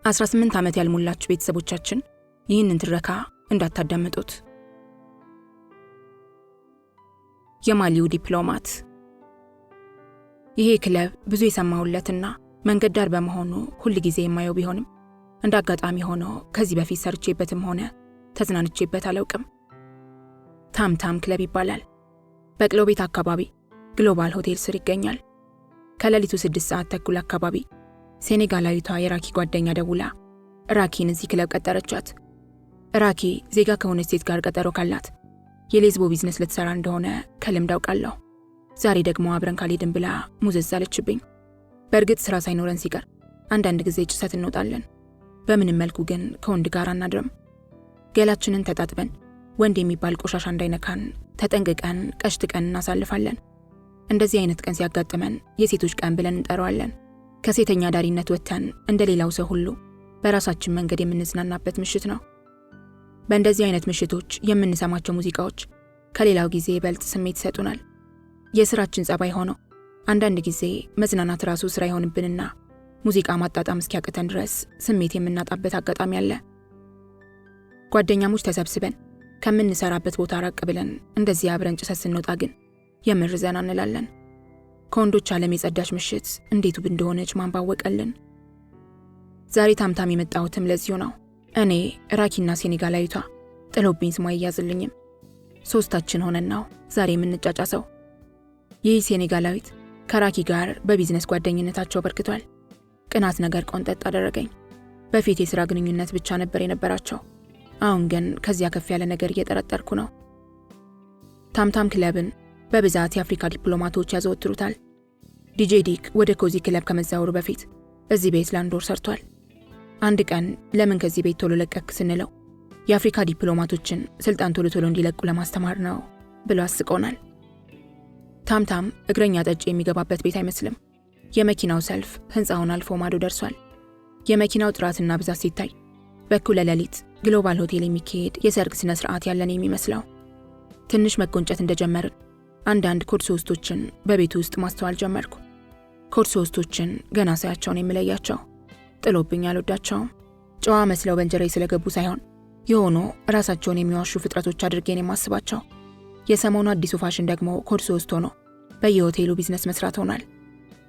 18 ዓመት ያልሞላችሁ ቤተሰቦቻችን ይህንን ትረካ እንዳታዳምጡት። የማሊው ዲፕሎማት። ይሄ ክለብ ብዙ የሰማሁለትና መንገድ ዳር በመሆኑ ሁል ጊዜ የማየው ቢሆንም እንደ አጋጣሚ ሆኖ ከዚህ በፊት ሰርቼበትም ሆነ ተዝናንቼበት አላውቅም። ታምታም ክለብ ይባላል። በቅሎ ቤት አካባቢ ግሎባል ሆቴል ስር ይገኛል። ከሌሊቱ 6 ሰዓት ተኩል አካባቢ ሴኔጋላዊቷ የራኪ ጓደኛ ደውላ ራኪን እዚህ ክለብ ቀጠረቻት። ራኪ ዜጋ ከሆነች ሴት ጋር ቀጠሮ ካላት የሌዝቦ ቢዝነስ ልትሰራ እንደሆነ ከልምድ አውቃለሁ። ዛሬ ደግሞ አብረን ካልሄድን ብላ ሙዘዝ አለችብኝ። በእርግጥ ስራ ሳይኖረን ሲቀር አንዳንድ ጊዜ ጭሰት እንወጣለን። በምንም መልኩ ግን ከወንድ ጋር አናድርም። ገላችንን ተጣጥበን ወንድ የሚባል ቆሻሻ እንዳይነካን ተጠንቅቀን ቀሽጥቀን እናሳልፋለን። እንደዚህ አይነት ቀን ሲያጋጥመን የሴቶች ቀን ብለን እንጠራዋለን። ከሴተኛ ዳሪነት ወጥተን እንደ ሌላው ሰው ሁሉ በራሳችን መንገድ የምንዝናናበት ምሽት ነው። በእንደዚህ አይነት ምሽቶች የምንሰማቸው ሙዚቃዎች ከሌላው ጊዜ ይበልጥ ስሜት ይሰጡናል። የስራችን ጸባይ ሆኖ አንዳንድ ጊዜ መዝናናት ራሱ ስራ ይሆንብንና ሙዚቃ ማጣጣም እስኪያቅተን ድረስ ስሜት የምናጣበት አጋጣሚ አለ። ጓደኛሞች ተሰብስበን ከምንሰራበት ቦታ ራቅ ብለን እንደዚህ አብረን ጭሰት ስንወጣ ግን የምር ዘና እንላለን። ከወንዶች ዓለም የጸዳች ምሽት እንዴት ውብ እንደሆነች ማን ባወቀልን። ዛሬ ታምታም የመጣሁትም ለዚሁ ነው። እኔ ራኪና ሴኔጋላዊቷ ጥሎብኝ ስሟ ይያዝልኝም ሶስታችን ሆነን ነው ዛሬ የምንጫጫሰው። ይህ ሴኔጋላዊት ከራኪ ጋር በቢዝነስ ጓደኝነታቸው በርክቷል። ቅናት ነገር ቆንጠጥ አደረገኝ። በፊት የሥራ ግንኙነት ብቻ ነበር የነበራቸው። አሁን ግን ከዚያ ከፍ ያለ ነገር እየጠረጠርኩ ነው። ታምታም ክለብን በብዛት የአፍሪካ ዲፕሎማቶች ያዘወትሩታል። ዲጄ ዲክ ወደ ኮዚ ክለብ ከመዛወሩ በፊት እዚህ ቤት ለአንድ ወር ሰርቷል። አንድ ቀን ለምን ከዚህ ቤት ቶሎ ለቀክ ስንለው የአፍሪካ ዲፕሎማቶችን ስልጣን ቶሎ ቶሎ እንዲለቁ ለማስተማር ነው ብሎ አስቆናል። ታምታም እግረኛ ጠጭ የሚገባበት ቤት አይመስልም። የመኪናው ሰልፍ ህንፃውን አልፎ ማዶ ደርሷል። የመኪናው ጥራትና ብዛት ሲታይ በኩለ ሌሊት ግሎባል ሆቴል የሚካሄድ የሰርግ ስነ ስርዓት ያለን የሚመስለው። ትንሽ መቆንጨት እንደጀመርን አንዳንድ ኮድ ሶስቶችን በቤቱ ውስጥ ማስተዋል ጀመርኩ። ኮድ ሶስቶችን ገና ሳያቸውን የምለያቸው ጥሎብኝ አልወዳቸውም። ጨዋ መስለው በእንጀራዬ ስለገቡ ሳይሆን የሆኑ ራሳቸውን የሚዋሹ ፍጥረቶች አድርጌን የማስባቸው። የሰሞኑ አዲሱ ፋሽን ደግሞ ኮድ ሶስት ሆኖ በየሆቴሉ ቢዝነስ መስራት ሆኗል።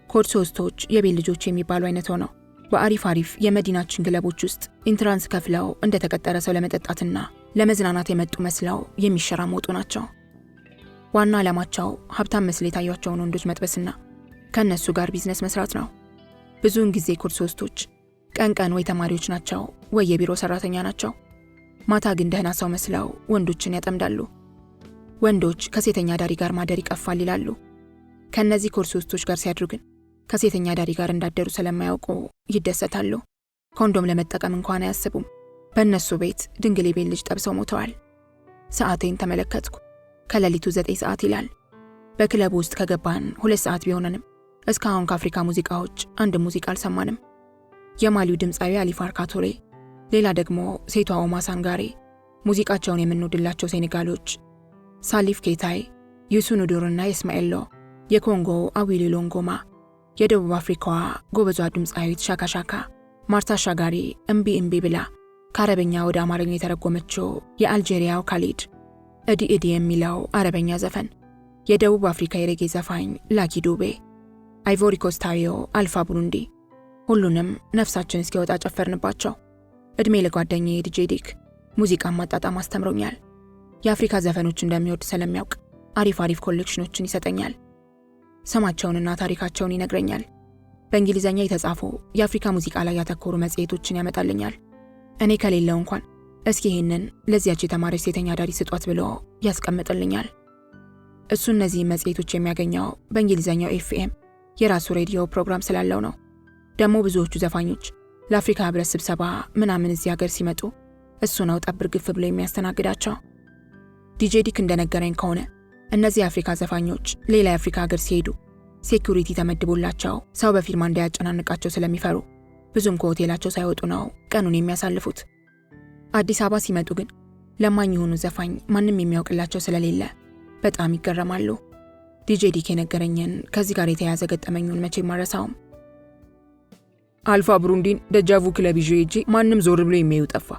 ኮድ ሶስቶች የቤት ልጆች የሚባሉ አይነት ሆነው በአሪፍ የመዲናችን ክለቦች ውስጥ ኢንትራንስ ከፍለው እንደተቀጠረ ሰው ለመጠጣትና ለመዝናናት የመጡ መስለው የሚሸራሞጡ ናቸው። ዋና ዓላማቸው ሀብታም መስለው የታዩቸውን ወንዶች መጥበስና ከእነሱ ጋር ቢዝነስ መስራት ነው። ብዙውን ጊዜ ኮድ ሶስቶች ቀን ወይ ተማሪዎች ናቸው ወይ የቢሮ ሰራተኛ ናቸው። ማታ ግን ደህና ሰው መስለው ወንዶችን ያጠምዳሉ። ወንዶች ከሴተኛ ዳሪ ጋር ማደር ይቀፋል ይላሉ። ከእነዚህ ኮድ ሶስቶች ጋር ሲያድሩ ግን ከሴተኛ ዳሪ ጋር እንዳደሩ ስለማያውቁ ይደሰታሉ። ኮንዶም ለመጠቀም እንኳን አያስቡም። በእነሱ ቤት ድንግል የቤት ልጅ ጠብሰው ሞተዋል። ሰዓቴን ተመለከትኩ። ከሌሊቱ 9 ሰዓት ይላል። በክለቡ ውስጥ ከገባን 2 ሰዓት ቢሆነንም እስካሁን ከአፍሪካ ሙዚቃዎች አንድ ሙዚቃ አልሰማንም። የማሊው ድምፃዊ አሊፋር ካቶሬ፣ ሌላ ደግሞ ሴቷ ኦማ ሳንጋሬ፣ ሙዚቃቸውን የምንወድላቸው ሴኔጋሎች ሳሊፍ ኬታይ፣ ዩሱኑዱርና የስማኤሎ፣ የኮንጎ አዊሊ ሎንጎማ፣ የደቡብ አፍሪካዋ ጎበዟ ድምፃዊት ሻካሻካ፣ ማርታ ሻጋሪ እምቢ ብላ ከአረበኛ ወደ አማርኛ የተረጎመችው የአልጄሪያው ካሊድ፣ እዲ የሚለው አረበኛ ዘፈን፣ የደቡብ አፍሪካ የሬጌ ዘፋኝ ላኪ ዱቤ፣ አይቮሪ ኮስታዊው አልፋ ቡሩንዲ፣ ሁሉንም ነፍሳችን እስኪወጣ ጨፈርንባቸው። እድሜ ለጓደኛዬ ዲጄ ዲክ ሙዚቃን ማጣጣም አስተምሮኛል። የአፍሪካ ዘፈኖች እንደሚወድ ስለሚያውቅ አሪፍ ኮሌክሽኖችን ይሰጠኛል። ስማቸውንና ታሪካቸውን ይነግረኛል። በእንግሊዘኛ የተጻፉ የአፍሪካ ሙዚቃ ላይ ያተኮሩ መጽሔቶችን ያመጣልኛል። እኔ ከሌለው እንኳን እስኪ ይህንን ለዚያች የተማረች ሴተኛ ዳሪ ስጧት ብሎ ያስቀምጥልኛል። እሱ እነዚህ መጽሔቶች የሚያገኘው በእንግሊዘኛው ኤፍኤም የራሱ ሬዲዮ ፕሮግራም ስላለው ነው። ደግሞ ብዙዎቹ ዘፋኞች ለአፍሪካ ህብረት ስብሰባ ምናምን እዚህ ሀገር ሲመጡ እሱ ነው ጠብር ግፍ ብሎ የሚያስተናግዳቸው። ዲጄ ዲክ እንደነገረኝ ከሆነ እነዚህ የአፍሪካ ዘፋኞች ሌላ የአፍሪካ ሀገር ሲሄዱ ሴኩሪቲ ተመድቦላቸው ሰው በፊርማ እንዳያጨናንቃቸው ስለሚፈሩ ብዙም ከሆቴላቸው ሳይወጡ ነው ቀኑን የሚያሳልፉት። አዲስ አበባ ሲመጡ ግን ለማኝ የሆኑ ዘፋኝ ማንም የሚያውቅላቸው ስለሌለ በጣም ይገረማሉ። ዲጄ ዲክ የነገረኝን ከዚህ ጋር የተያያዘ ገጠመኙን መቼም አልረሳውም። አልፋ ብሩንዲን ደጃቩ ክለብ ይዤ ሄጄ ማንም ዞር ብሎ የሚያዩ ጠፋ።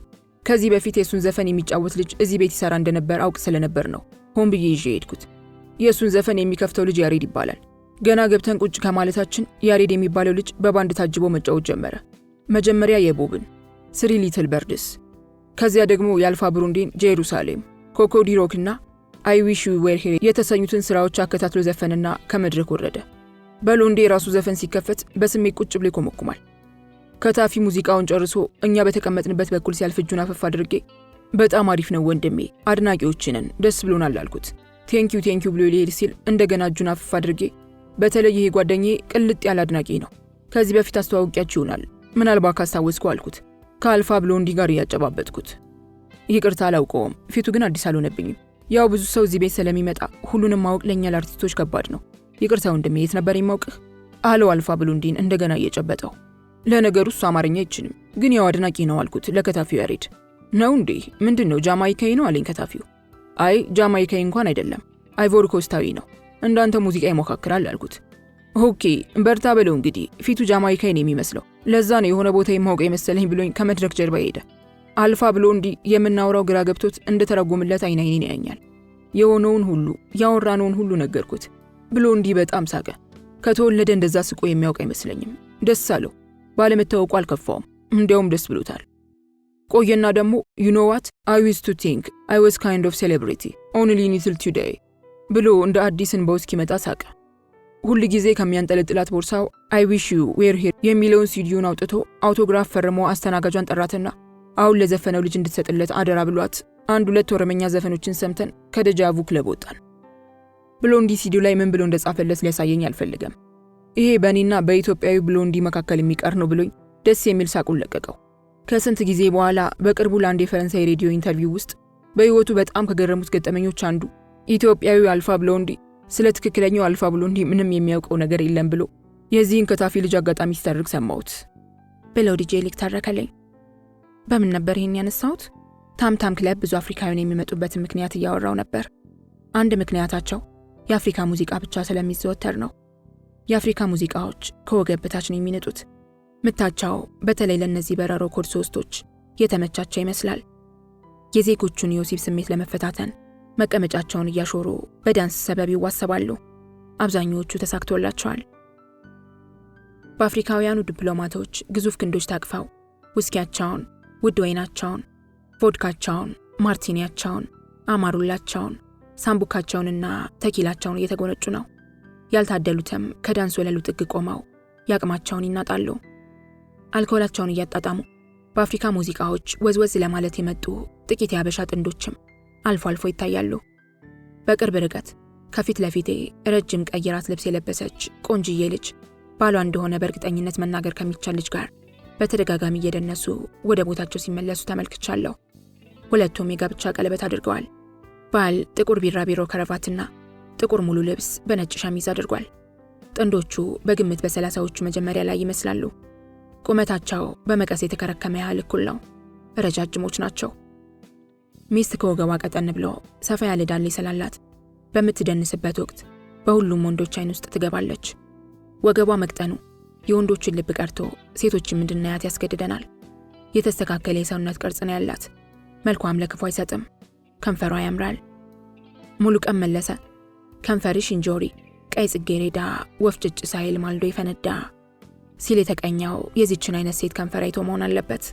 ከዚህ በፊት የሱን ዘፈን የሚጫወት ልጅ እዚህ ቤት ይሰራ እንደነበር አውቅ ስለነበር ነው ሆን ብዬ ይዤ ሄድኩት። የሱን ዘፈን የሚከፍተው ልጅ ያሬድ ይባላል። ገና ገብተን ቁጭ ከማለታችን ያሬድ የሚባለው ልጅ በባንድ ታጅቦ መጫወት ጀመረ። መጀመሪያ የቦብን ስሪ ሊትል በርድስ፣ ከዚያ ደግሞ የአልፋ ብሩንዲን ጄሩሳሌም፣ ኮኮዲ ሮክና አይ ዊሽ ዩ ዌር ሄር የተሰኙትን ስራዎች አከታትሎ ዘፈንና ከመድረክ ወረደ። በሎንዴ የራሱ ዘፈን ሲከፈት በስሜት ቁጭ ብሎ ይኮመኩማል። ከታፊ ሙዚቃውን ጨርሶ እኛ በተቀመጥንበት በኩል ሲያልፍ እጁን አፈፍ አድርጌ በጣም አሪፍ ነው ወንድሜ፣ አድናቂዎችንን ደስ ብሎናል አልኩት። ቴንኪዩ ብሎ ሊሄድ ሲል እንደገና እጁን አፈፍ አድርጌ በተለይ ይሄ ጓደኛዬ ቅልጥ ያለ አድናቂ ነው፣ ከዚህ በፊት አስተዋውቂያችሁ ይሆናል ምናልባት ካስታወስኩ አልኩት፣ ከአልፋ ብሎንዲ ጋር እያጨባበጥኩት። ይቅርታ አላውቀውም፣ ፊቱ ግን አዲስ አልሆነብኝም። ያው ብዙ ሰው እዚህ ቤት ስለሚመጣ ሁሉንም ማወቅ ለእኛ ለአርቲስቶች ከባድ ነው። ይቅርታ ወንድሜ፣ የት ነበር የማውቅህ አለው አልፋ ብሎንዲን እንደገና እየጨበጠው። ለነገሩ እሱ አማርኛ አይችልም፣ ግን ያው አድናቂ ነው አልኩት ለከታፊው ያሬድ። ነው እንዴ? ምንድነው ጃማይካዊ ነው አለኝ ከታፊው። አይ ጃማይካዊ እንኳን አይደለም፣ አይቮሪ ኮስታዊ ነው፣ እንዳንተ ሙዚቃ ይሞካክራል አልኩት። ኦኬ በርታ በለው እንግዲህ፣ ፊቱ ጃማይካዊ ነው የሚመስለው፣ ለዛ ነው የሆነ ቦታ የማውቀው የመሰለኝ ብሎኝ ከመድረክ ጀርባ ሄደ። አልፋ ብሎንዲ የምናወራው ግራ ገብቶት እንደተረጎምለት አይኔን ያኛል። የሆነውን ሁሉ ያወራነውን ሁሉ ነገርኩት። ብሎንዲ በጣም ሳቀ። ከተወለደ እንደዛ ስቆ የሚያውቅ አይመስለኝም። ደስ አለው። ባለመታወቁ አልከፋውም፣ እንዲያውም ደስ ብሎታል። ቆየና ደግሞ you know what I used to think I was kind of celebrity only until today ብሎ እንደ አዲስ እንባው እስኪመጣ ሳቀ። ሁሉ ጊዜ ከሚያንጠለጥላት ቦርሳው I wish you were here የሚለውን ሲዲውን አውጥቶ አውቶግራፍ ፈርሞ አስተናጋጇን ጠራትና አሁን ለዘፈነው ልጅ እንድትሰጥለት አደራ ብሏት አንድ ሁለት ኦሮምኛ ዘፈኖችን ሰምተን ከደጃቩ ክለብ ወጣን። ብሎንዲ ሲዲው ላይ ምን ብሎ እንደጻፈለት ሊያሳየኝ አልፈልገም። ይሄ በእኔና በኢትዮጵያዊ ብሎንዲ መካከል የሚቀር ነው ብሎኝ ደስ የሚል ሳቁን ለቀቀው። ከስንት ጊዜ በኋላ በቅርቡ ለአንድ የፈረንሳይ ሬዲዮ ኢንተርቪው ውስጥ በህይወቱ በጣም ከገረሙት ገጠመኞች አንዱ ኢትዮጵያዊ አልፋ ብሎንዲ ስለ ትክክለኛው አልፋ ብሎንዲ ምንም የሚያውቀው ነገር የለም ብሎ የዚህን ከታፊ ልጅ አጋጣሚ ሲተርክ ሰማሁት ብለው ዲጄ ሊክ ተረከለኝ። በምን ነበር ይሄን ያነሳሁት? ታምታም ክለብ ብዙ አፍሪካውያን የሚመጡበትን ምክንያት እያወራው ነበር። አንድ ምክንያታቸው የአፍሪካ ሙዚቃ ብቻ ስለሚዘወተር ነው። የአፍሪካ ሙዚቃዎች ከወገብ በታች ነው የሚነጡት። ምታቸው በተለይ ለነዚህ በረሮ ኮድ ሶስቶች የተመቻቸው ይመስላል። የዜጎቹን የወሲብ ስሜት ለመፈታተን መቀመጫቸውን እያሾሩ በዳንስ ሰበብ ይዋሰባሉ። አብዛኞቹ ተሳክቶላቸዋል። በአፍሪካውያኑ ዲፕሎማቶች ግዙፍ ክንዶች ታቅፈው ውስኪያቸውን፣ ውድ ወይናቸውን፣ ቮድካቸውን፣ ማርቲኒያቸውን፣ አማሩላቸውን፣ ሳምቡካቸውንና ተኪላቸውን እየተጎነጩ ነው። ያልታደሉትም ከዳንስ ወለሉ ጥግ ቆመው ያቅማቸውን ይናጣሉ። አልኮላቸውን እያጣጣሙ በአፍሪካ ሙዚቃዎች ወዝወዝ ለማለት የመጡ ጥቂት የአበሻ ጥንዶችም አልፎ አልፎ ይታያሉ። በቅርብ ርቀት ከፊት ለፊቴ ረጅም ቀይ ራስ ልብስ የለበሰች ቆንጅዬ ልጅ ባሏ እንደሆነ በእርግጠኝነት መናገር ከሚቻል ልጅ ጋር በተደጋጋሚ እየደነሱ ወደ ቦታቸው ሲመለሱ ተመልክቻለሁ። ሁለቱም የጋብቻ ቀለበት አድርገዋል። ባል ጥቁር ቢራቢሮ ከረቫትና ጥቁር ሙሉ ልብስ በነጭ ሸሚዝ አድርጓል። ጥንዶቹ በግምት በ30ዎቹ መጀመሪያ ላይ ይመስላሉ። ቁመታቸው በመቀስ የተከረከመ ያህል እኩል ነው። ረጃጅሞች ናቸው። ሚስት ከወገቧ ቀጠን ብሎ ሰፋ ያለ ዳሌ ስላላት በምትደንስበት ወቅት በሁሉም ወንዶች አይን ውስጥ ትገባለች። ወገቧ መቅጠኑ የወንዶችን ልብ ቀርቶ ሴቶችን እንድናያት ያስገድደናል። የተስተካከለ የሰውነት ቅርጽ ነው ያላት። መልኳም ለክፉ አይሰጥም። ከንፈሯ ያምራል። ሙሉ ቀን መለሰ ከንፈርሽ እንጆሪ ቀይ ጽጌረዳ ወፍጭጭ ሳይል ማልዶ ይፈነዳ ሲል የተቀኛው የዚችን አይነት ሴት ከንፈር አይቶ መሆን አለበት።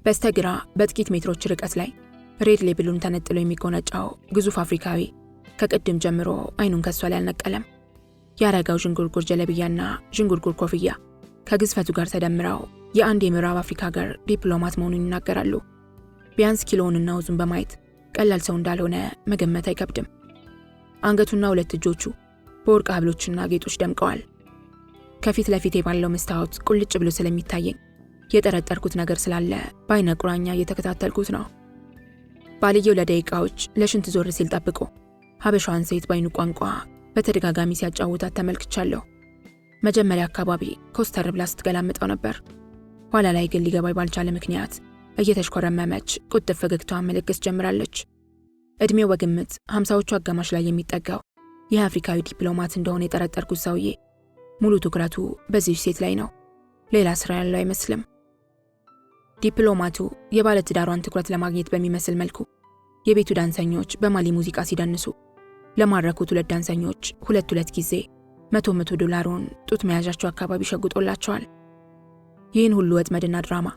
በስተግራ በጥቂት ሜትሮች ርቀት ላይ ሬድ ሌብሉን ተነጥሎ የሚጎነጫው ግዙፍ አፍሪካዊ ከቅድም ጀምሮ አይኑን ከሷ ላይ አልነቀለም። ያረጋው ዥንጉርጉር ጀለብያና ዥንጉርጉር ኮፍያ ከግዝፈቱ ጋር ተደምረው የአንድ የምዕራብ አፍሪካ ሀገር ዲፕሎማት መሆኑን ይናገራሉ። ቢያንስ ኪሎውንና ውዙን በማየት ቀላል ሰው እንዳልሆነ መገመት አይከብድም። አንገቱና ሁለት እጆቹ በወርቅ ሀብሎችና ጌጦች ደምቀዋል። ከፊት ለፊቴ ባለው መስታወት ቁልጭ ብሎ ስለሚታየኝ የጠረጠርኩት ነገር ስላለ በአይነ ቁራኛ እየተከታተልኩት ነው። ባልየው ለደቂቃዎች ለሽንት ዞር ሲል ጠብቆ ሀበሻዋን ሴት ባይኑ ቋንቋ በተደጋጋሚ ሲያጫውታት ተመልክቻለሁ። መጀመሪያ አካባቢ ኮስተር ብላ ስትገላምጠው ነበር። ኋላ ላይ ግን ሊገባኝ ባልቻለ ምክንያት እየተሽኮረመመች ቁጥብ ፈገግታዋን መለገስ ጀምራለች። እድሜው በግምት 50ዎቹ አጋማሽ ላይ የሚጠጋው የአፍሪካዊ ዲፕሎማት እንደሆነ የጠረጠርኩት ሰውዬ ሙሉ ትኩረቱ በዚህ ሴት ላይ ነው። ሌላ ስራ ያለው አይመስልም። ዲፕሎማቱ የባለትዳሯን ትኩረት ለማግኘት በሚመስል መልኩ የቤቱ ዳንሰኞች በማሊ ሙዚቃ ሲደንሱ ለማረኩት 2 ዳንሰኞች 2 ጊዜ $100 ጡት መያዣቸው አካባቢ ሸጉጦላቸዋል። ይህን ሁሉ ወጥመድና ድራማ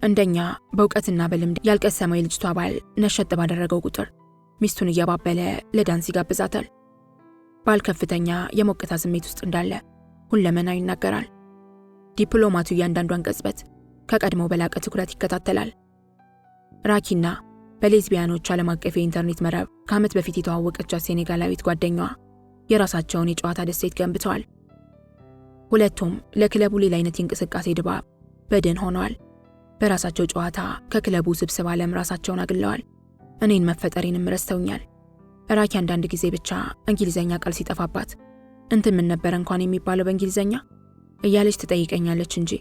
እንደኛ በእውቀትና በልምድ ያልቀሰመው የልጅቷ ባል ነሸጥ ባደረገው ቁጥር ሚስቱን እያባበለ ለዳንስ ይጋብዛታል። ባል ከፍተኛ የሞቅታ ስሜት ውስጥ እንዳለ ሁለመናው ይናገራል። ዲፕሎማቱ እያንዳንዷን ቅጽበት ከቀድሞ በላቀ ትኩረት ይከታተላል። ራኪና በሌዝቢያኖች ዓለም አቀፍ የኢንተርኔት መረብ ከዓመት በፊት የተዋወቀቻት ሴኔጋላዊት ጓደኛዋ የራሳቸውን የጨዋታ ደሴት ገንብተዋል። ሁለቱም ለክለቡ ሌላ አይነት የእንቅስቃሴ ድባብ በድን ሆነዋል። በራሳቸው ጨዋታ ከክለቡ ስብስብ ዓለም ራሳቸውን አግለዋል። እኔን መፈጠሬንም ረስተውኛል። ራኪ አንዳንድ ጊዜ ብቻ እንግሊዘኛ ቃል ሲጠፋባት ምን ነበር እንኳን የሚባለው በእንግሊዘኛ እያለች ትጠይቀኛለች እንጂ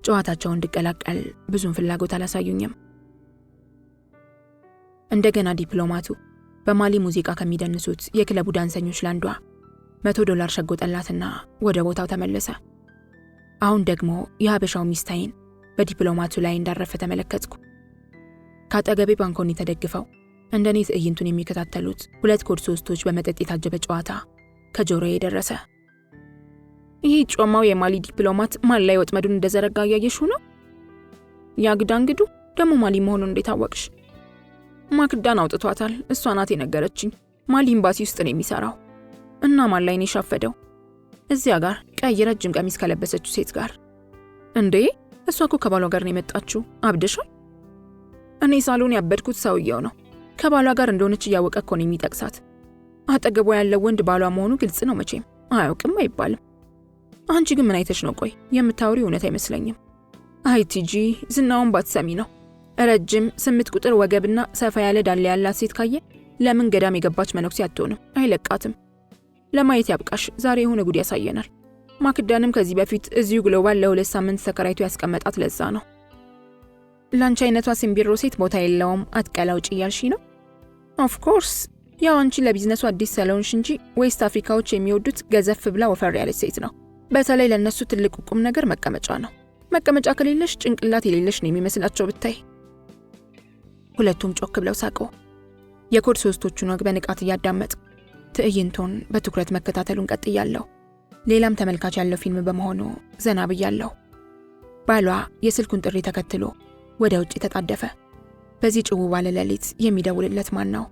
ጨዋታቸውን እንድቀላቀል ብዙም ፍላጎት አላሳዩኝም። እንደገና ዲፕሎማቱ በማሊ ሙዚቃ ከሚደንሱት የክለቡ ዳንሰኞች ላንዷ $100 ሸጎጠላትና ወደ ቦታው ተመለሰ። አሁን ደግሞ የሀበሻው ሚስታይን በዲፕሎማቱ ላይ እንዳረፈ ተመለከትኩ። ካጠገቤ ባንኮኒ ተደግፈው እንደኔ ትዕይንቱን የሚከታተሉት 2 ኮድ 3ቶች በመጠጥ የታጀበ ጨዋታ ከጆሮዬ ደረሰ። ይህ ጮማው የማሊ ዲፕሎማት ማል ላይ ወጥመዱን እንደዘረጋ እያየሽው ነው? ያግዳንግዱ ደግሞ ማሊ መሆኑን እንዴት አወቅሽ? ማክዳን አውጥቷታል። እሷ ናት የነገረችኝ። ማሊ ኤምባሲ ውስጥ ነው የሚሰራው እና ማል ላይ ነው የሻፈደው። እዚያ ጋር ቀይ ረጅም ቀሚስ ከለበሰችው ሴት ጋር። እንዴ እሷ እኮ ከባሏ ጋር ነው የመጣችው። አብደሻል? እኔ ሳሎን ያበድኩት ሰውየው ነው። ከባሏ ጋር እንደሆነች እያወቀ እኮ ነው የሚጠቅሳት። አጠገቧ ያለው ወንድ ባሏ መሆኑ ግልጽ ነው። መቼም አያውቅም አይባልም። አንቺ ግን ምን አይተሽ ነው? ቆይ የምታወሪው እውነት አይመስለኝም። አይ ቲጂ ዝናውን ባትሰሚ ነው። ረጅም 8 ቁጥር ወገብና ሰፋ ያለ ዳሌ ያላት ሴት ካየ ለምን ገዳም የገባች መነኩሴ አትሆንም? አይለቃትም። ለማየት ያብቃሽ። ዛሬ የሆነ ጉድ ያሳየናል። ማክዳንም ከዚህ በፊት እዚሁ ግሎባል ለ2 ሳምንት ተከራይቶ ያስቀመጣት ለዛ ነው። ላንቺ አይነቷ ሲምቢሮ ሴት ቦታ የለውም አትቀላውጭ እያልሽ ነው? ኦፍ ኮርስ ያው አንቺ ለቢዝነሱ አዲስ ስለሆንሽ እንጂ ዌስት አፍሪካዎች የሚወዱት ገዘፍ ብላ ወፈር ያለች ሴት ነው። በተለይ ለነሱ ትልቁ ቁም ነገር መቀመጫ ነው። መቀመጫ ከሌለሽ ጭንቅላት የሌለሽ ነው የሚመስላቸው ብታይ። ሁለቱም ጮክ ብለው ሳቁ። የኮድ 3ቶቹን ወግ በንቃት እያዳመጥ ትዕይንቱን በትኩረት መከታተሉን ቀጥያለሁ። ሌላም ተመልካች ያለው ፊልም በመሆኑ ዘና ብያለሁ። ባሏ የስልኩን ጥሪ ተከትሎ ወደ ውጭ ተጣደፈ። በዚህ ጭው ባለ ሌሊት የሚደውልለት ማን ነው?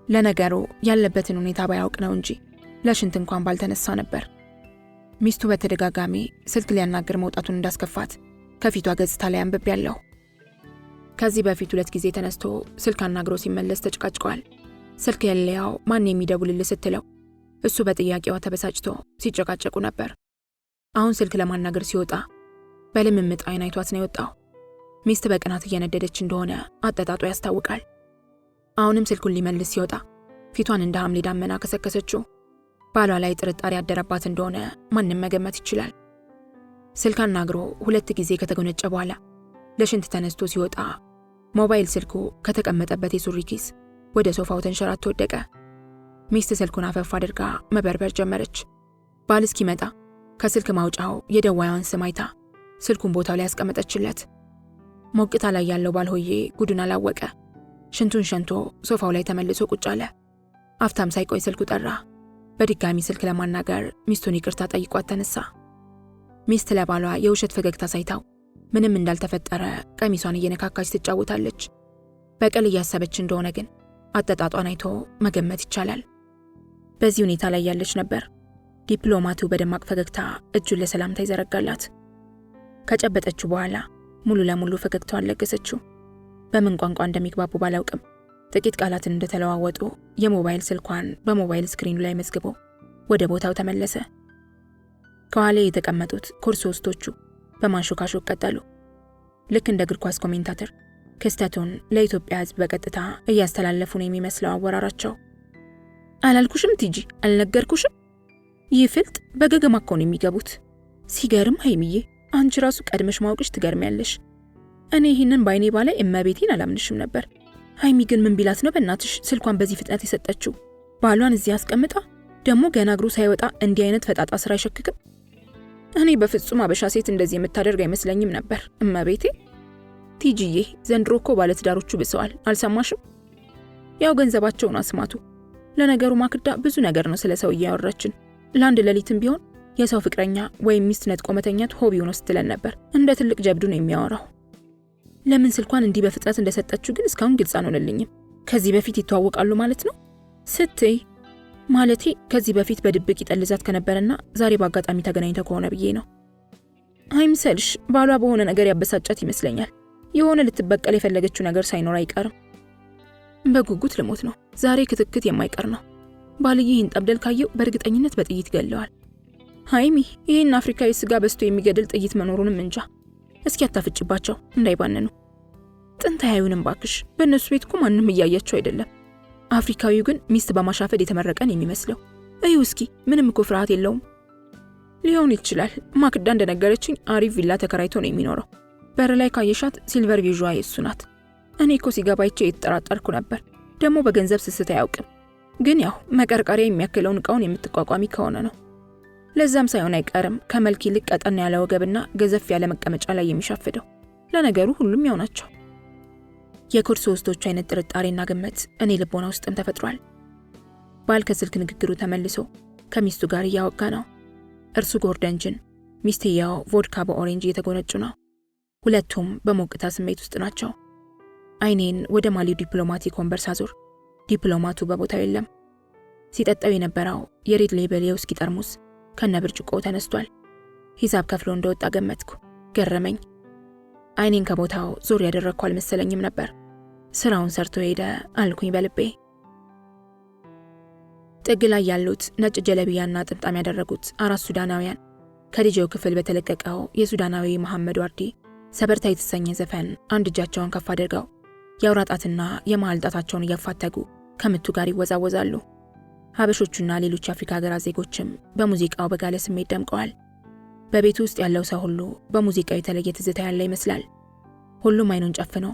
ለነገሩ ያለበትን ሁኔታ ባያውቅ ነው እንጂ ለሽንት እንኳን ባልተነሳ ነበር። ሚስቱ በተደጋጋሚ ስልክ ሊያናገር መውጣቱን እንዳስከፋት ከፊቷ ገጽታ ላይ አንብቤያለሁ። ከዚህ በፊት 2 ጊዜ ተነስቶ ስልክ አናግሮ ሲመለስ ተጨቃጭቀዋል። ስልክ የለያው ማን የሚደውልልህ ስትለው እሱ በጥያቄዋ ተበሳጭቶ ሲጨቃጨቁ ነበር። አሁን ስልክ ለማናገር ሲወጣ በልምምጥ አይን አይቷት ነው የወጣው። ሚስት በቅናት እየነደደች እንደሆነ አጠጣጡ ያስታውቃል። አሁንም ስልኩን ሊመልስ ሲወጣ ፊቷን እንደ ሐምሌ ዳመና ከሰከሰችው። ባሏ ላይ ጥርጣሬ ያደረባት እንደሆነ ማንም መገመት ይችላል። ስልክ አናግሮ 2 ጊዜ ከተጎነጨ በኋላ ለሽንት ተነስቶ ሲወጣ ሞባይል ስልኩ ከተቀመጠበት የሱሪ ኪስ ወደ ሶፋው ተንሸራቶ ወደቀ። ሚስት ስልኩን አፈፍ አድርጋ መበርበር ጀመረች። ባል እስኪመጣ ከስልክ ማውጫው የደዋያዋን ስም አይታ ስልኩን ቦታው ላይ ያስቀመጠችለት። ሞቅታ ላይ ያለው ባል ሆዬ ጉዱን አላወቀ። ሽንቱን ሸንቶ ሶፋው ላይ ተመልሶ ቁጭ አለ። አፍታም ሳይቆይ ስልኩ ጠራ። በድጋሚ ስልክ ለማናገር ሚስቱን ይቅርታ ጠይቋት ተነሳ። ሚስት ለባሏ የውሸት ፈገግታ ሳይታው ምንም እንዳልተፈጠረ ቀሚሷን እየነካካች ትጫወታለች። በቀል እያሰበች እንደሆነ ግን አጠጣጧን አይቶ መገመት ይቻላል። በዚህ ሁኔታ ላይ ያለች ነበር ዲፕሎማቱ በደማቅ ፈገግታ እጁን ለሰላምታ ይዘረጋላት። ከጨበጠችው በኋላ ሙሉ ለሙሉ ፈገግታዋን ለገሰችው። በምን ቋንቋ እንደሚግባቡ ባላውቅም ጥቂት ቃላትን እንደተለዋወጡ የሞባይል ስልኳን በሞባይል ስክሪኑ ላይ መዝግቦ ወደ ቦታው ተመለሰ። ከኋላ የተቀመጡት ኮድ 3ቶቹ በማንሾካሾክ ቀጠሉ። ልክ እንደ እግር ኳስ ኮሜንታተር ክስተቱን ለኢትዮጵያ ሕዝብ በቀጥታ እያስተላለፉ ነው የሚመስለው አወራራቸው። አላልኩሽም ቲጂ? አልነገርኩሽም? ይህ ፍልጥ በገገማ እኮ ነው የሚገቡት። ሲገርም ሀይሚዬ፣ አንቺ ራሱ ቀድመሽ ማውቅሽ ትገርሚያለሽ። እኔ ይህንን በአይኔ ባላይ እመቤቴን አላምንሽም ነበር። ሀይሚ ግን ምን ቢላት ነው በእናትሽ ስልኳን በዚህ ፍጥነት የሰጠችው? ባሏን እዚህ አስቀምጣ ደግሞ ገና እግሩ ሳይወጣ እንዲህ አይነት ፈጣጣ ስራ አይሸክክም። እኔ በፍጹም አበሻ ሴት እንደዚህ የምታደርግ አይመስለኝም ነበር እመቤቴ። ቲጂዬ ዘንድሮ እኮ ባለትዳሮቹ ብሰዋል አልሰማሽም? ያው ገንዘባቸውን አስማቱ። ለነገሩ ማክዳ ብዙ ነገር ነው ስለ ሰው እያወራችን። ለአንድ ሌሊትም ቢሆን የሰው ፍቅረኛ ወይም ሚስት ነጥቆ መተኛት ሆቢው ነው ስትለን ነበር። እንደ ትልቅ ጀብዱ ነው የሚያወራው። ለምን ስልኳን እንዲህ በፍጥነት እንደሰጠችው ግን እስካሁን ግልጽ አልሆነልኝም። ከዚህ በፊት ይተዋወቃሉ ማለት ነው ስትይ? ማለቴ ከዚህ በፊት በድብቅ ይጠልዛት ከነበረና ዛሬ በአጋጣሚ ተገናኝተው ከሆነ ብዬ ነው። አይምሰልሽ፣ ባሏ በሆነ ነገር ያበሳጫት ይመስለኛል። የሆነ ልትበቀል የፈለገችው ነገር ሳይኖር አይቀርም። በጉጉት ልሞት ነው። ዛሬ ክትክት የማይቀር ነው። ባልዬ ይህን ጠብደል ካየው በእርግጠኝነት በጥይት ገለዋል። ሃይሚ፣ ይህን አፍሪካዊ ስጋ በስቶ የሚገድል ጥይት መኖሩንም እንጃ። እስኪ አታፍጭባቸው እንዳይባንኑ። ጥንት አያዩንም ባክሽ። በእነሱ ቤት እኮ ማንም እያያቸው አይደለም። አፍሪካዊው ግን ሚስት በማሻፈድ የተመረቀን የሚመስለው። እዩ እስኪ፣ ምንም እኮ ፍርሃት የለውም። ሊሆን ይችላል። ማክዳ እንደነገረችኝ አሪፍ ቪላ ተከራይቶ ነው የሚኖረው። በር ላይ ካየሻት ሲልቨር ቪዥዋ የሱ ናት። እኔ እኮ ሲገባይቼ የተጠራጠርኩ ነበር። ደግሞ በገንዘብ ስስት አያውቅም። ግን ያው መቀርቀሪያ የሚያክለውን እቃውን የምትቋቋሚ ከሆነ ነው። ለዛም ሳይሆን አይቀርም ከመልክ ይልቅ ቀጠን ያለ ወገብና ገዘፍ ያለ መቀመጫ ላይ የሚሻፍደው። ለነገሩ ሁሉም ያው ናቸው። የኮድ ሶስቶቹ አይነት ጥርጣሬና ግምት እኔ ልቦና ውስጥም ተፈጥሯል። ባል ከስልክ ንግግሩ ተመልሶ ከሚስቱ ጋር እያወጋ ነው። እርሱ ጎርደን ጅን፣ ሚስትየው ቮድካ በኦሬንጅ እየተጎነጩ ነው። ሁለቱም በሞቅታ ስሜት ውስጥ ናቸው። አይኔን ወደ ማሊው ዲፕሎማቲክ ወንበር ሳዞር ዲፕሎማቱ በቦታው የለም። ሲጠጣው የነበረው የሬድ ሌብል የውስኪ ጠርሙስ ከነ ብርጭቆው ተነስቷል። ሂሳብ ከፍሎ እንደወጣ ገመትኩ። ገረመኝ። አይኔን ከቦታው ዞር ያደረግኩ አልመሰለኝም ነበር። ስራውን ሰርቶ ሄደ አልኩኝ በልቤ። ጥግ ላይ ያሉት ነጭ ጀለቢያና ጥምጣም ያደረጉት አራት ሱዳናውያን ከዲጄው ክፍል በተለቀቀው የሱዳናዊ መሐመድ ዋርዲ ሰበርታ የተሰኘ ዘፈን አንድ እጃቸውን ከፍ አድርገው የአውራ ጣትና የመሃል ጣታቸውን እያፋተጉ ከምቱ ጋር ይወዛወዛሉ። ሀበሾቹና ሌሎች የአፍሪካ ሀገራት ዜጎችም በሙዚቃው በጋለ ስሜት ደምቀዋል። በቤቱ ውስጥ ያለው ሰው ሁሉ በሙዚቃው የተለየ ትዝታ ያለ ይመስላል። ሁሉም አይኑን ጨፍኖ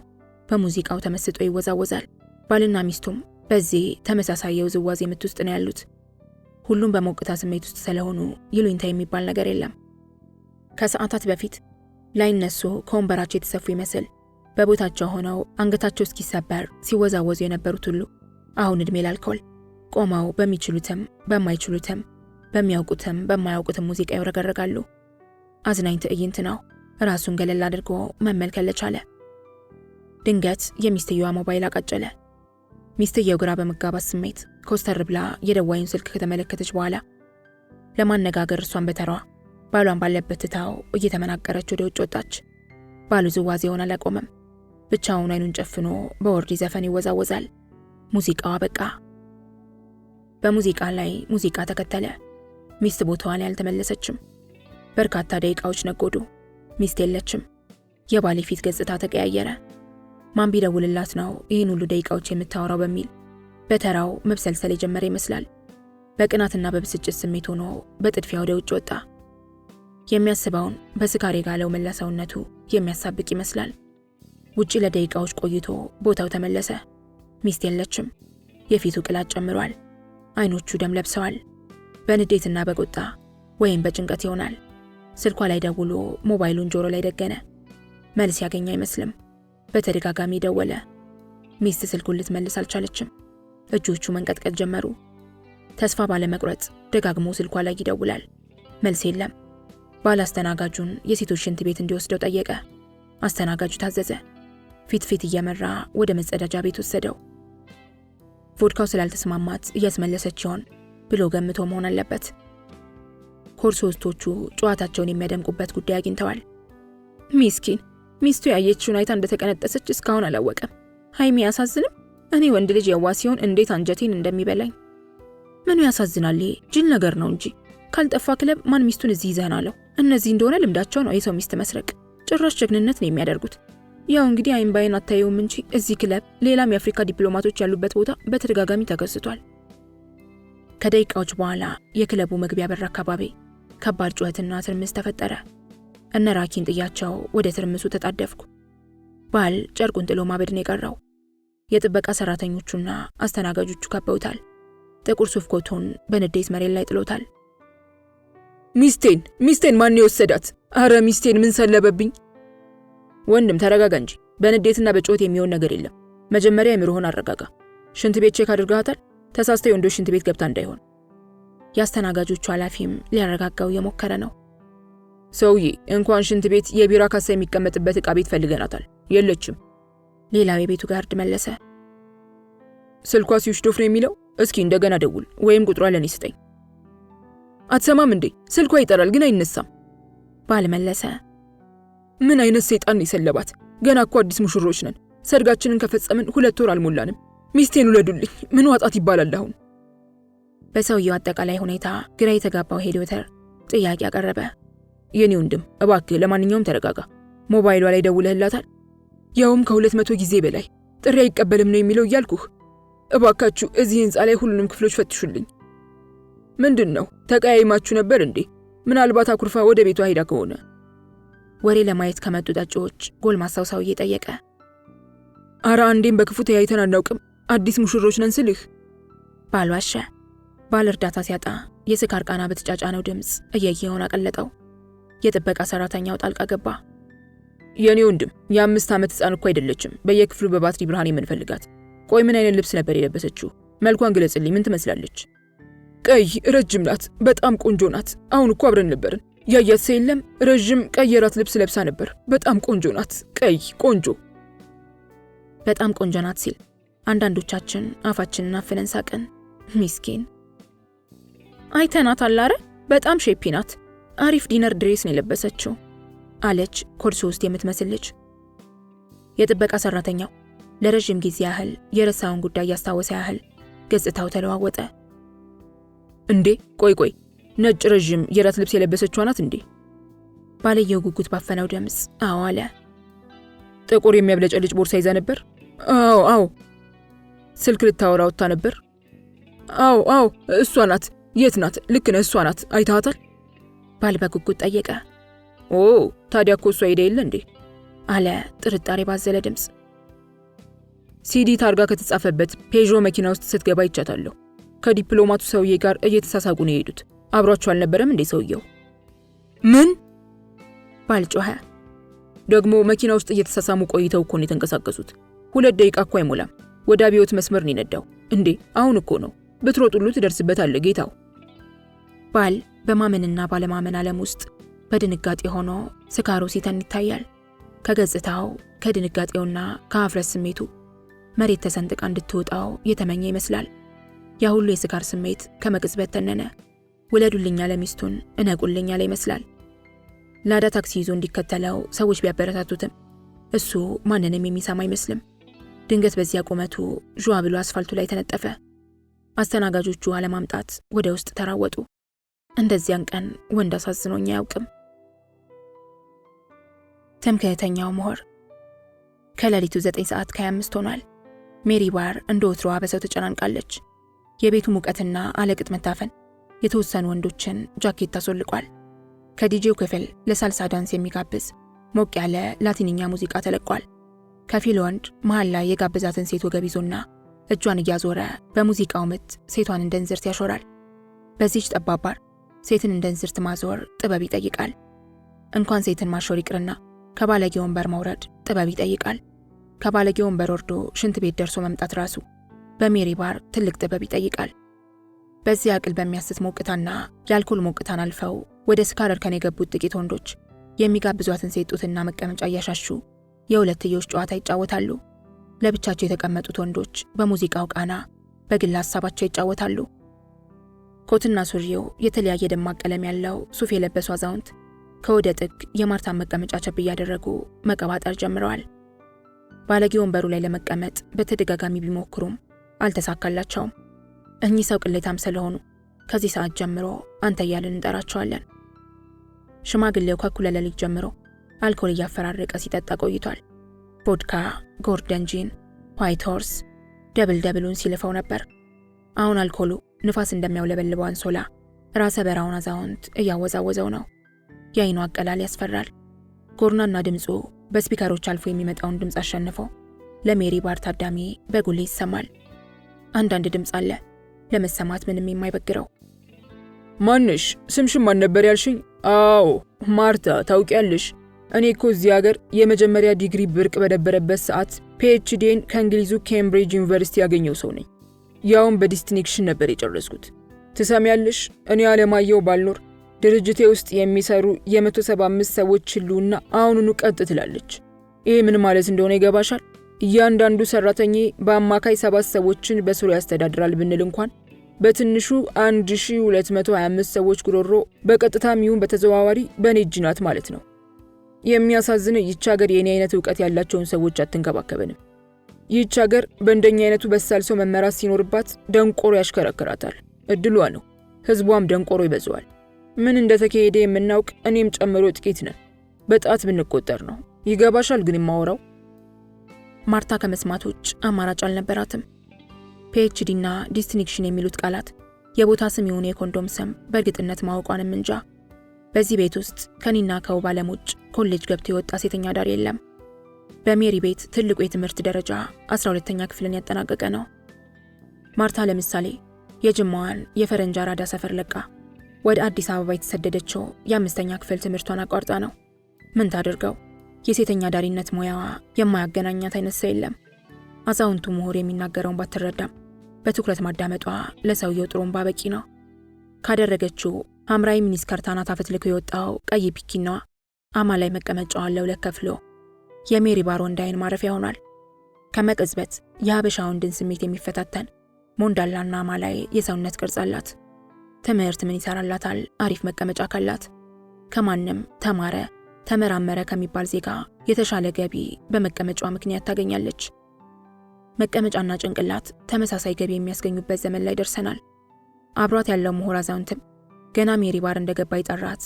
በሙዚቃው ተመስጦ ይወዛወዛል። ባልና ሚስቱም በዚህ ተመሳሳይ የውዝዋዜ ምት ውስጥ ነው ያሉት። ሁሉም በሞቅታ ስሜት ውስጥ ስለሆኑ ይሉኝታ የሚባል ነገር የለም። ከሰዓታት በፊት ላይነሱ ከወንበራቸው የተሰፉ ይመስል በቦታቸው ሆነው አንገታቸው እስኪሰበር ሲወዛወዙ የነበሩት ሁሉ አሁን እድሜ ላልከውል ቆመው በሚችሉትም በማይችሉትም በሚያውቁትም በማያውቁትም ሙዚቃ ይወረገረጋሉ። አዝናኝ ትዕይንት ነው። ራሱን ገለል አድርጎ መመልከት ለቻለ። ድንገት የሚስትየዋ ሞባይል አቃጨለ። ሚስትየው ግራ በመጋባት ስሜት ኮስተር ብላ የደዋዩን ስልክ ከተመለከተች በኋላ ለማነጋገር እሷን በተራዋ ባሏን ባለበት ትታው እየተመናቀረች ወደ ውጭ ወጣች። ባሉ ዝዋዜውን አላቆመም። ብቻውን አይኑን ጨፍኖ በወርዲ ዘፈን ይወዛወዛል። ሙዚቃው አበቃ። በሙዚቃ ላይ ሙዚቃ ተከተለ። ሚስት ቦታዋ ላይ አልተመለሰችም። በርካታ ደቂቃዎች ነጎዱ። ሚስት የለችም። የባሌ ፊት ገጽታ ተቀያየረ። ማን ቢደውልላት ነው ይህን ሁሉ ደቂቃዎች የምታወራው በሚል በተራው መብሰልሰል የጀመረ ይመስላል። በቅናትና በብስጭት ስሜት ሆኖ በጥድፊያ ወደ ውጭ ወጣ። የሚያስበውን በስካር የጋለው መላ ሰውነቱ የሚያሳብቅ ይመስላል። ውጪ ለደቂቃዎች ቆይቶ ቦታው ተመለሰ። ሚስት የለችም። የፊቱ ቅላት ጨምሯል። አይኖቹ ደም ለብሰዋል። በንዴትና በቁጣ ወይም በጭንቀት ይሆናል። ስልኳ ላይ ደውሎ ሞባይሉን ጆሮ ላይ ደገነ። መልስ ያገኘ አይመስልም። በተደጋጋሚ ደወለ። ሚስት ስልኩን ልትመልስ አልቻለችም። እጆቹ መንቀጥቀጥ ጀመሩ። ተስፋ ባለመቁረጥ ደጋግሞ ስልኳ ላይ ይደውላል። መልስ የለም። ባል አስተናጋጁን የሴቶች ሽንት ቤት እንዲወስደው ጠየቀ። አስተናጋጁ ታዘዘ። ፊት እየመራ ወደ መጸዳጃ ቤት ወሰደው። ቮድካው ስላልተስማማት እያስመለሰች ይሆን ብሎ ገምቶ መሆን አለበት። ኮርስ ሶስቶቹ ጨዋታቸውን የሚያደምቁበት ጉዳይ አግኝተዋል። ሚስኪን ሚስቱ ያየችውን አይታ እንደተቀነጠሰች እስካሁን አላወቀም። ሃይሚ ያሳዝንም። እኔ ወንድ ልጅ የዋ ሲሆን እንዴት አንጀቴን እንደሚበላኝ። ምኑ ያሳዝናል? ይሄ ጅል ነገር ነው እንጂ ካልጠፋ ክለብ ማን ሚስቱን እዚህ ይዘህን አለው። እነዚህ እንደሆነ ልምዳቸው ነው የሰው ሚስት መስረቅ። ጭራሽ ጀግንነት ነው የሚያደርጉት። ያው እንግዲህ አይን ባይን አታየውም እንጂ እዚህ ክለብ ሌላም የአፍሪካ ዲፕሎማቶች ያሉበት ቦታ በተደጋጋሚ ተከስቷል። ከደቂቃዎች በኋላ የክለቡ መግቢያ በር አካባቢ ከባድ ጩኸትና ትርምስ ተፈጠረ። እነ ራኪን ጥያቸው ወደ ትርምሱ ተጣደፍኩ። ባል ጨርቁን ጥሎ ማበድን የቀረው። የጥበቃ ሰራተኞቹና አስተናጋጆቹ ከበውታል። ጥቁር ሱፍ ኮቱን በንዴት መሬት ላይ ጥሎታል። ሚስቴን ማን የወሰዳት? አረ ሚስቴን ምን ሰለበብኝ? ወንድም ተረጋጋ እንጂ በንዴትና በጮት የሚሆን ነገር የለም። መጀመሪያ የምርሆን አረጋጋ። ሽንት ቤት ቼክ አድርጋታል? ተሳስተ የወንዶች ሽንት ቤት ገብታ እንዳይሆን። ያስተናጋጆቹ ኃላፊም ሊያረጋጋው የሞከረ ነው። ሰውዬ እንኳን ሽንት ቤት የቢራ ካሳ የሚቀመጥበት ዕቃ ቤት ፈልገናታል፣ የለችም። ሌላው የቤቱ ጋርድ መለሰ። ስልኳ ስዊችድ ኦፍ ነው የሚለው። እስኪ እንደገና ደውል ወይም ቁጥሯ ለኔ ስጠኝ። አትሰማም እንዴ? ስልኳ ይጠራል ግን አይነሳም። ባል መለሰ። ምን አይነት ሰይጣን ነው የሰለባት? ገና እኮ አዲስ ሙሽሮች ነን። ሰርጋችንን ከፈጸምን 2 ወር አልሞላንም። ሚስቴን ውለዱልኝ፣ ምን ዋጣት ይባላል አሁን? በሰውየው አጠቃላይ ሁኔታ ግራ የተጋባው ሄሊዮተር ጥያቄ አቀረበ። የኔ ወንድም እባክህ ለማንኛውም ተረጋጋ። ሞባይሏ ላይ ደውለህላታል? ያውም ከ200 ጊዜ በላይ ጥሪ አይቀበልም ነው የሚለው እያልኩህ። እባካችሁ እዚህ ህንፃ ላይ ሁሉንም ክፍሎች ፈትሹልኝ። ምንድነው ተቀያይማችሁ ነበር እንዴ? ምናልባት አኩርፋ ወደ ቤቷ ሄዳ ከሆነ? ወሬ ለማየት ከመጡ ጠጪዎች ጎልማሳው ሰውዬ ጠየቀ። አረ አንዴም በክፉ ተያይተን አናውቅም፣ አዲስ ሙሽሮች ነን ስልህ። ባል ዋሸ። ባል እርዳታ ሲያጣ የስካር ቃና በተጫጫነው ድምፅ እየየውን አቀለጠው። የጥበቃ ሰራተኛው ጣልቃ ገባ። የኔ ወንድም የ5 ዓመት ህፃን እኮ አይደለችም በየክፍሉ በባትሪ ብርሃን የምንፈልጋት። ቆይ ምን አይነት ልብስ ነበር የለበሰችው? መልኳን ግለጽልኝ፣ ምን ትመስላለች? ቀይ ረጅም ናት፣ በጣም ቆንጆ ናት። አሁን እኮ አብረን ነበርን። ያያት ሰው የለም። ረጅም ቀይ የራት ልብስ ለብሳ ነበር። በጣም ቆንጆ ናት፣ ቀይ ቆንጆ። በጣም ቆንጆ ናት ሲል አንዳንዶቻችን አፋችንን አፍነን ሳቅን። ሚስኪን አይተናት አላረ በጣም ሼፒ ናት። አሪፍ ዲነር ድሬስ ነው የለበሰችው አለች ኮድ 3 የምትመስል ልጅ። የጥበቃ ሰራተኛው ለረጅም ጊዜ ያህል የረሳውን ጉዳይ ያስታወሰ ያህል ገጽታው ተለዋወጠ። እንዴ ቆይ ነጭ ረጅም የራት ልብስ የለበሰችው ናት እንዴ? ባለየው ጉጉት ባፈነው ድምፅ አዎ አለ። ጥቁር የሚያብለጨልጭ ቦርሳ ይዛ ነበር? አዎ። ስልክ ልታወራ ወጥታ ነበር? አዎ እሷ ናት። የት ናት? ልክ ነህ፣ እሷ ናት። አይታታል? ባል በጉጉት ጠየቀ። ኦ ታዲያ እኮ እሷ ሄደ የለ እንዴ? አለ ጥርጣሬ ባዘለ ድምፅ። ሲዲ ታርጋ ከተጻፈበት ፔዦ መኪና ውስጥ ስትገባ ይቻታለሁ። ከዲፕሎማቱ ሰውዬ ጋር እየተሳሳቁ ነው የሄዱት። አብሯቸው አልነበረም እንዴ ሰውየው? ምን? ባል ጮኸ። ደግሞ መኪና ውስጥ እየተሳሳሙ ቆይተው እኮ ነው የተንቀሳቀሱት። 2 ደቂቃ እኮ አይሞላም። ወደ አብዮት መስመር ነው የነዳው። እንዴ አሁን እኮ ነው። ብትሮጡሉ ትደርስበታለህ ጌታው። ባል በማመንና ባለማመን ዓለም ውስጥ በድንጋጤ ሆኖ ስካሩ ሲተን ይታያል። ከገጽታው ከድንጋጤውና ከአፍረት ስሜቱ መሬት ተሰንጥቃ እንድትወጣው የተመኘ ይመስላል። ያ ሁሉ የስካር ስሜት ከመቅጽበት ተነነ። ውለዱልኝ ያለ ሚስቱን እነቁልኝ ያለ ይመስላል። ላዳ ታክሲ ይዞ እንዲከተለው ሰዎች ቢያበረታቱትም እሱ ማንንም የሚሰማ አይመስልም። ድንገት በዚያ ቁመቱ ዥዋ ብሎ አስፋልቱ ላይ ተነጠፈ። አስተናጋጆቹ አለማምጣት ወደ ውስጥ ተራወጡ። እንደዚያን ቀን ወንድ አሳዝኖኝ አያውቅም። ትምክህተኛው ምሁር። ከሌሊቱ 9 ሰዓት ከ25 ሆኗል። ሜሪ ባር እንደ ወትሮዋ በሰው ተጨናንቃለች። የቤቱ ሙቀትና አለቅጥ መታፈን የተወሰኑ ወንዶችን ጃኬት ታስወልቋል። ከዲጄው ክፍል ለሳልሳ ዳንስ የሚጋብዝ ሞቅ ያለ ላቲንኛ ሙዚቃ ተለቋል። ከፊል ወንድ መሃል ላይ የጋበዛትን ሴት ወገብ ይዞና እጇን እያዞረ በሙዚቃው ምት ሴቷን እንደ እንዝርት ያሾራል። በዚህች ጠባብ ባር ሴትን እንደ እንዝርት ማዞር ጥበብ ይጠይቃል። እንኳን ሴትን ማሾር ይቅርና ከባለጌ ወንበር መውረድ ጥበብ ይጠይቃል። ከባለጌ ወንበር ወርዶ ሽንት ቤት ደርሶ መምጣት ራሱ በሜሪ ባር ትልቅ ጥበብ ይጠይቃል። በዚያ አቅል በሚያስት ሞቅታና የአልኮል ሞቅታን አልፈው ወደ ስካር እርከን የገቡት ጥቂት ወንዶች የሚጋብዟትን ሴት ጡትና መቀመጫ እያሻሹ የሁለትዮሽ ጨዋታ ይጫወታሉ። ለብቻቸው የተቀመጡት ወንዶች በሙዚቃው ቃና በግል ሀሳባቸው ይጫወታሉ። ኮትና ሱሪው የተለያየ ደማቅ ቀለም ያለው ሱፍ የለበሱ አዛውንት ከወደ ጥግ የማርታን መቀመጫ ቸብ እያደረጉ መቀባጠር ጀምረዋል። ባለጌ ወንበሩ ላይ ለመቀመጥ በተደጋጋሚ ቢሞክሩም አልተሳካላቸውም። እኚህ ሰው ቅሌታም ስለሆኑ ከዚህ ሰዓት ጀምሮ አንተ እያልን እንጠራቸዋለን። ሽማግሌው ከእኩለ ሌሊት ጀምሮ አልኮል እያፈራረቀ ሲጠጣ ቆይቷል። ቮድካ፣ ጎርደን ጂን፣ ዋይት ሆርስ ደብሉን ሲልፈው ነበር። አሁን አልኮሉ ንፋስ እንደሚያውለበልበው አንሶላ ራሰ በራውን አዛውንት እያወዛወዘው ነው። የአይኑ አቀላል ያስፈራል። ጎርናና ድምፁ በስፒከሮች አልፎ የሚመጣውን ድምፅ አሸንፎ ለሜሪ ባር ታዳሚ በጉሌ ይሰማል። አንዳንድ ድምፅ አለ ለመሰማት ምንም የማይበግረው። ማንሽ? ስምሽም ማን ነበር ያልሽኝ? አዎ ማርታ፣ ታውቂያለሽ እኔ እኮ እዚህ ሀገር የመጀመሪያ ዲግሪ ብርቅ በነበረበት ሰዓት ፒኤችዲን ከእንግሊዙ ኬምብሪጅ ዩኒቨርሲቲ ያገኘው ሰው ነኝ። ያውም በዲስቲንክሽን ነበር የጨረስኩት። ትሰሚያለሽ፣ እኔ አለማየሁ ባልኖር ድርጅቴ ውስጥ የሚሰሩ የ175 ሰዎች ህልውና አሁኑኑ ቀጥ ትላለች። ይሄ ምን ማለት እንደሆነ ይገባሻል? እያንዳንዱ ሰራተኛ በአማካይ 7 ሰዎችን በስሩ ያስተዳድራል ብንል እንኳን በትንሹ 1225 ሰዎች ጉሮሮ በቀጥታም ይሁን በተዘዋዋሪ በኔ እጅ ናት ማለት ነው። የሚያሳዝን ይህች ሀገር የኔ አይነት ዕውቀት ያላቸውን ሰዎች አትንከባከበንም። ይህች ሀገር በእንደኛ አይነቱ በሳል ሰው መመራት ሲኖርባት ደንቆሮ ያሽከረክራታል። እድሏ ነው። ህዝቧም ደንቆሮ ይበዛዋል። ምን እንደተካሄደ የምናውቅ እኔም ጨምሮ ጥቂት ነን። በጣት ብንቆጠር ነው። ይገባሻል ግን የማወራው? ማርታ ከመስማት ውጭ አማራጭ አልነበራትም። ፒኤችዲና ዲስቲንክሽን የሚሉት ቃላት የቦታ ስም የሆነ የኮንዶም ስም በእርግጥነት ማወቋንም እንጃ። በዚህ ቤት ውስጥ ከኒና ከውብ ዓለም ውጭ ኮሌጅ ገብቶ የወጣ ሴተኛ ዳር የለም። በሜሪ ቤት ትልቁ የትምህርት ደረጃ 12ኛ ክፍልን ያጠናቀቀ ነው። ማርታ ለምሳሌ የጅማዋን የፈረንጅ አራዳ ሰፈር ለቃ ወደ አዲስ አበባ የተሰደደችው የ5ኛ ክፍል ትምህርቷን አቋርጣ ነው። ምን ታደርገው? የሴተኛ ዳሪነት ሙያዋ የማያገናኛት አይነት ሰው የለም። አዛውንቱ ምሁር የሚናገረውን ባትረዳም በትኩረት ማዳመጧ ለሰውየው ጥሩምባ በቂ ነው። ካደረገችው ሐምራዊ ሚኒስከር ታናት አፈትልኮ የወጣው ቀይ ፒኪናዋ አማላይ መቀመጫዋን ለሁለት ከፍሎ የሜሪ ባር ወንድ አይን ማረፊያ ሆኗል። ከመቅጽበት የሀበሻ ወንድን ስሜት የሚፈታተን ሞንዳላና አማላይ የሰውነት ቅርጽ አላት። ትምህርት ምን ይሰራላታል አሪፍ መቀመጫ ካላት? ከማንም ተማረ ተመራመረ ከሚባል ዜጋ የተሻለ ገቢ በመቀመጫዋ ምክንያት ታገኛለች። መቀመጫና ጭንቅላት ተመሳሳይ ገቢ የሚያስገኙበት ዘመን ላይ ደርሰናል። አብሯት ያለው ምሁር አዛውንትም ገና ሜሪ ባር እንደገባ ይጠራት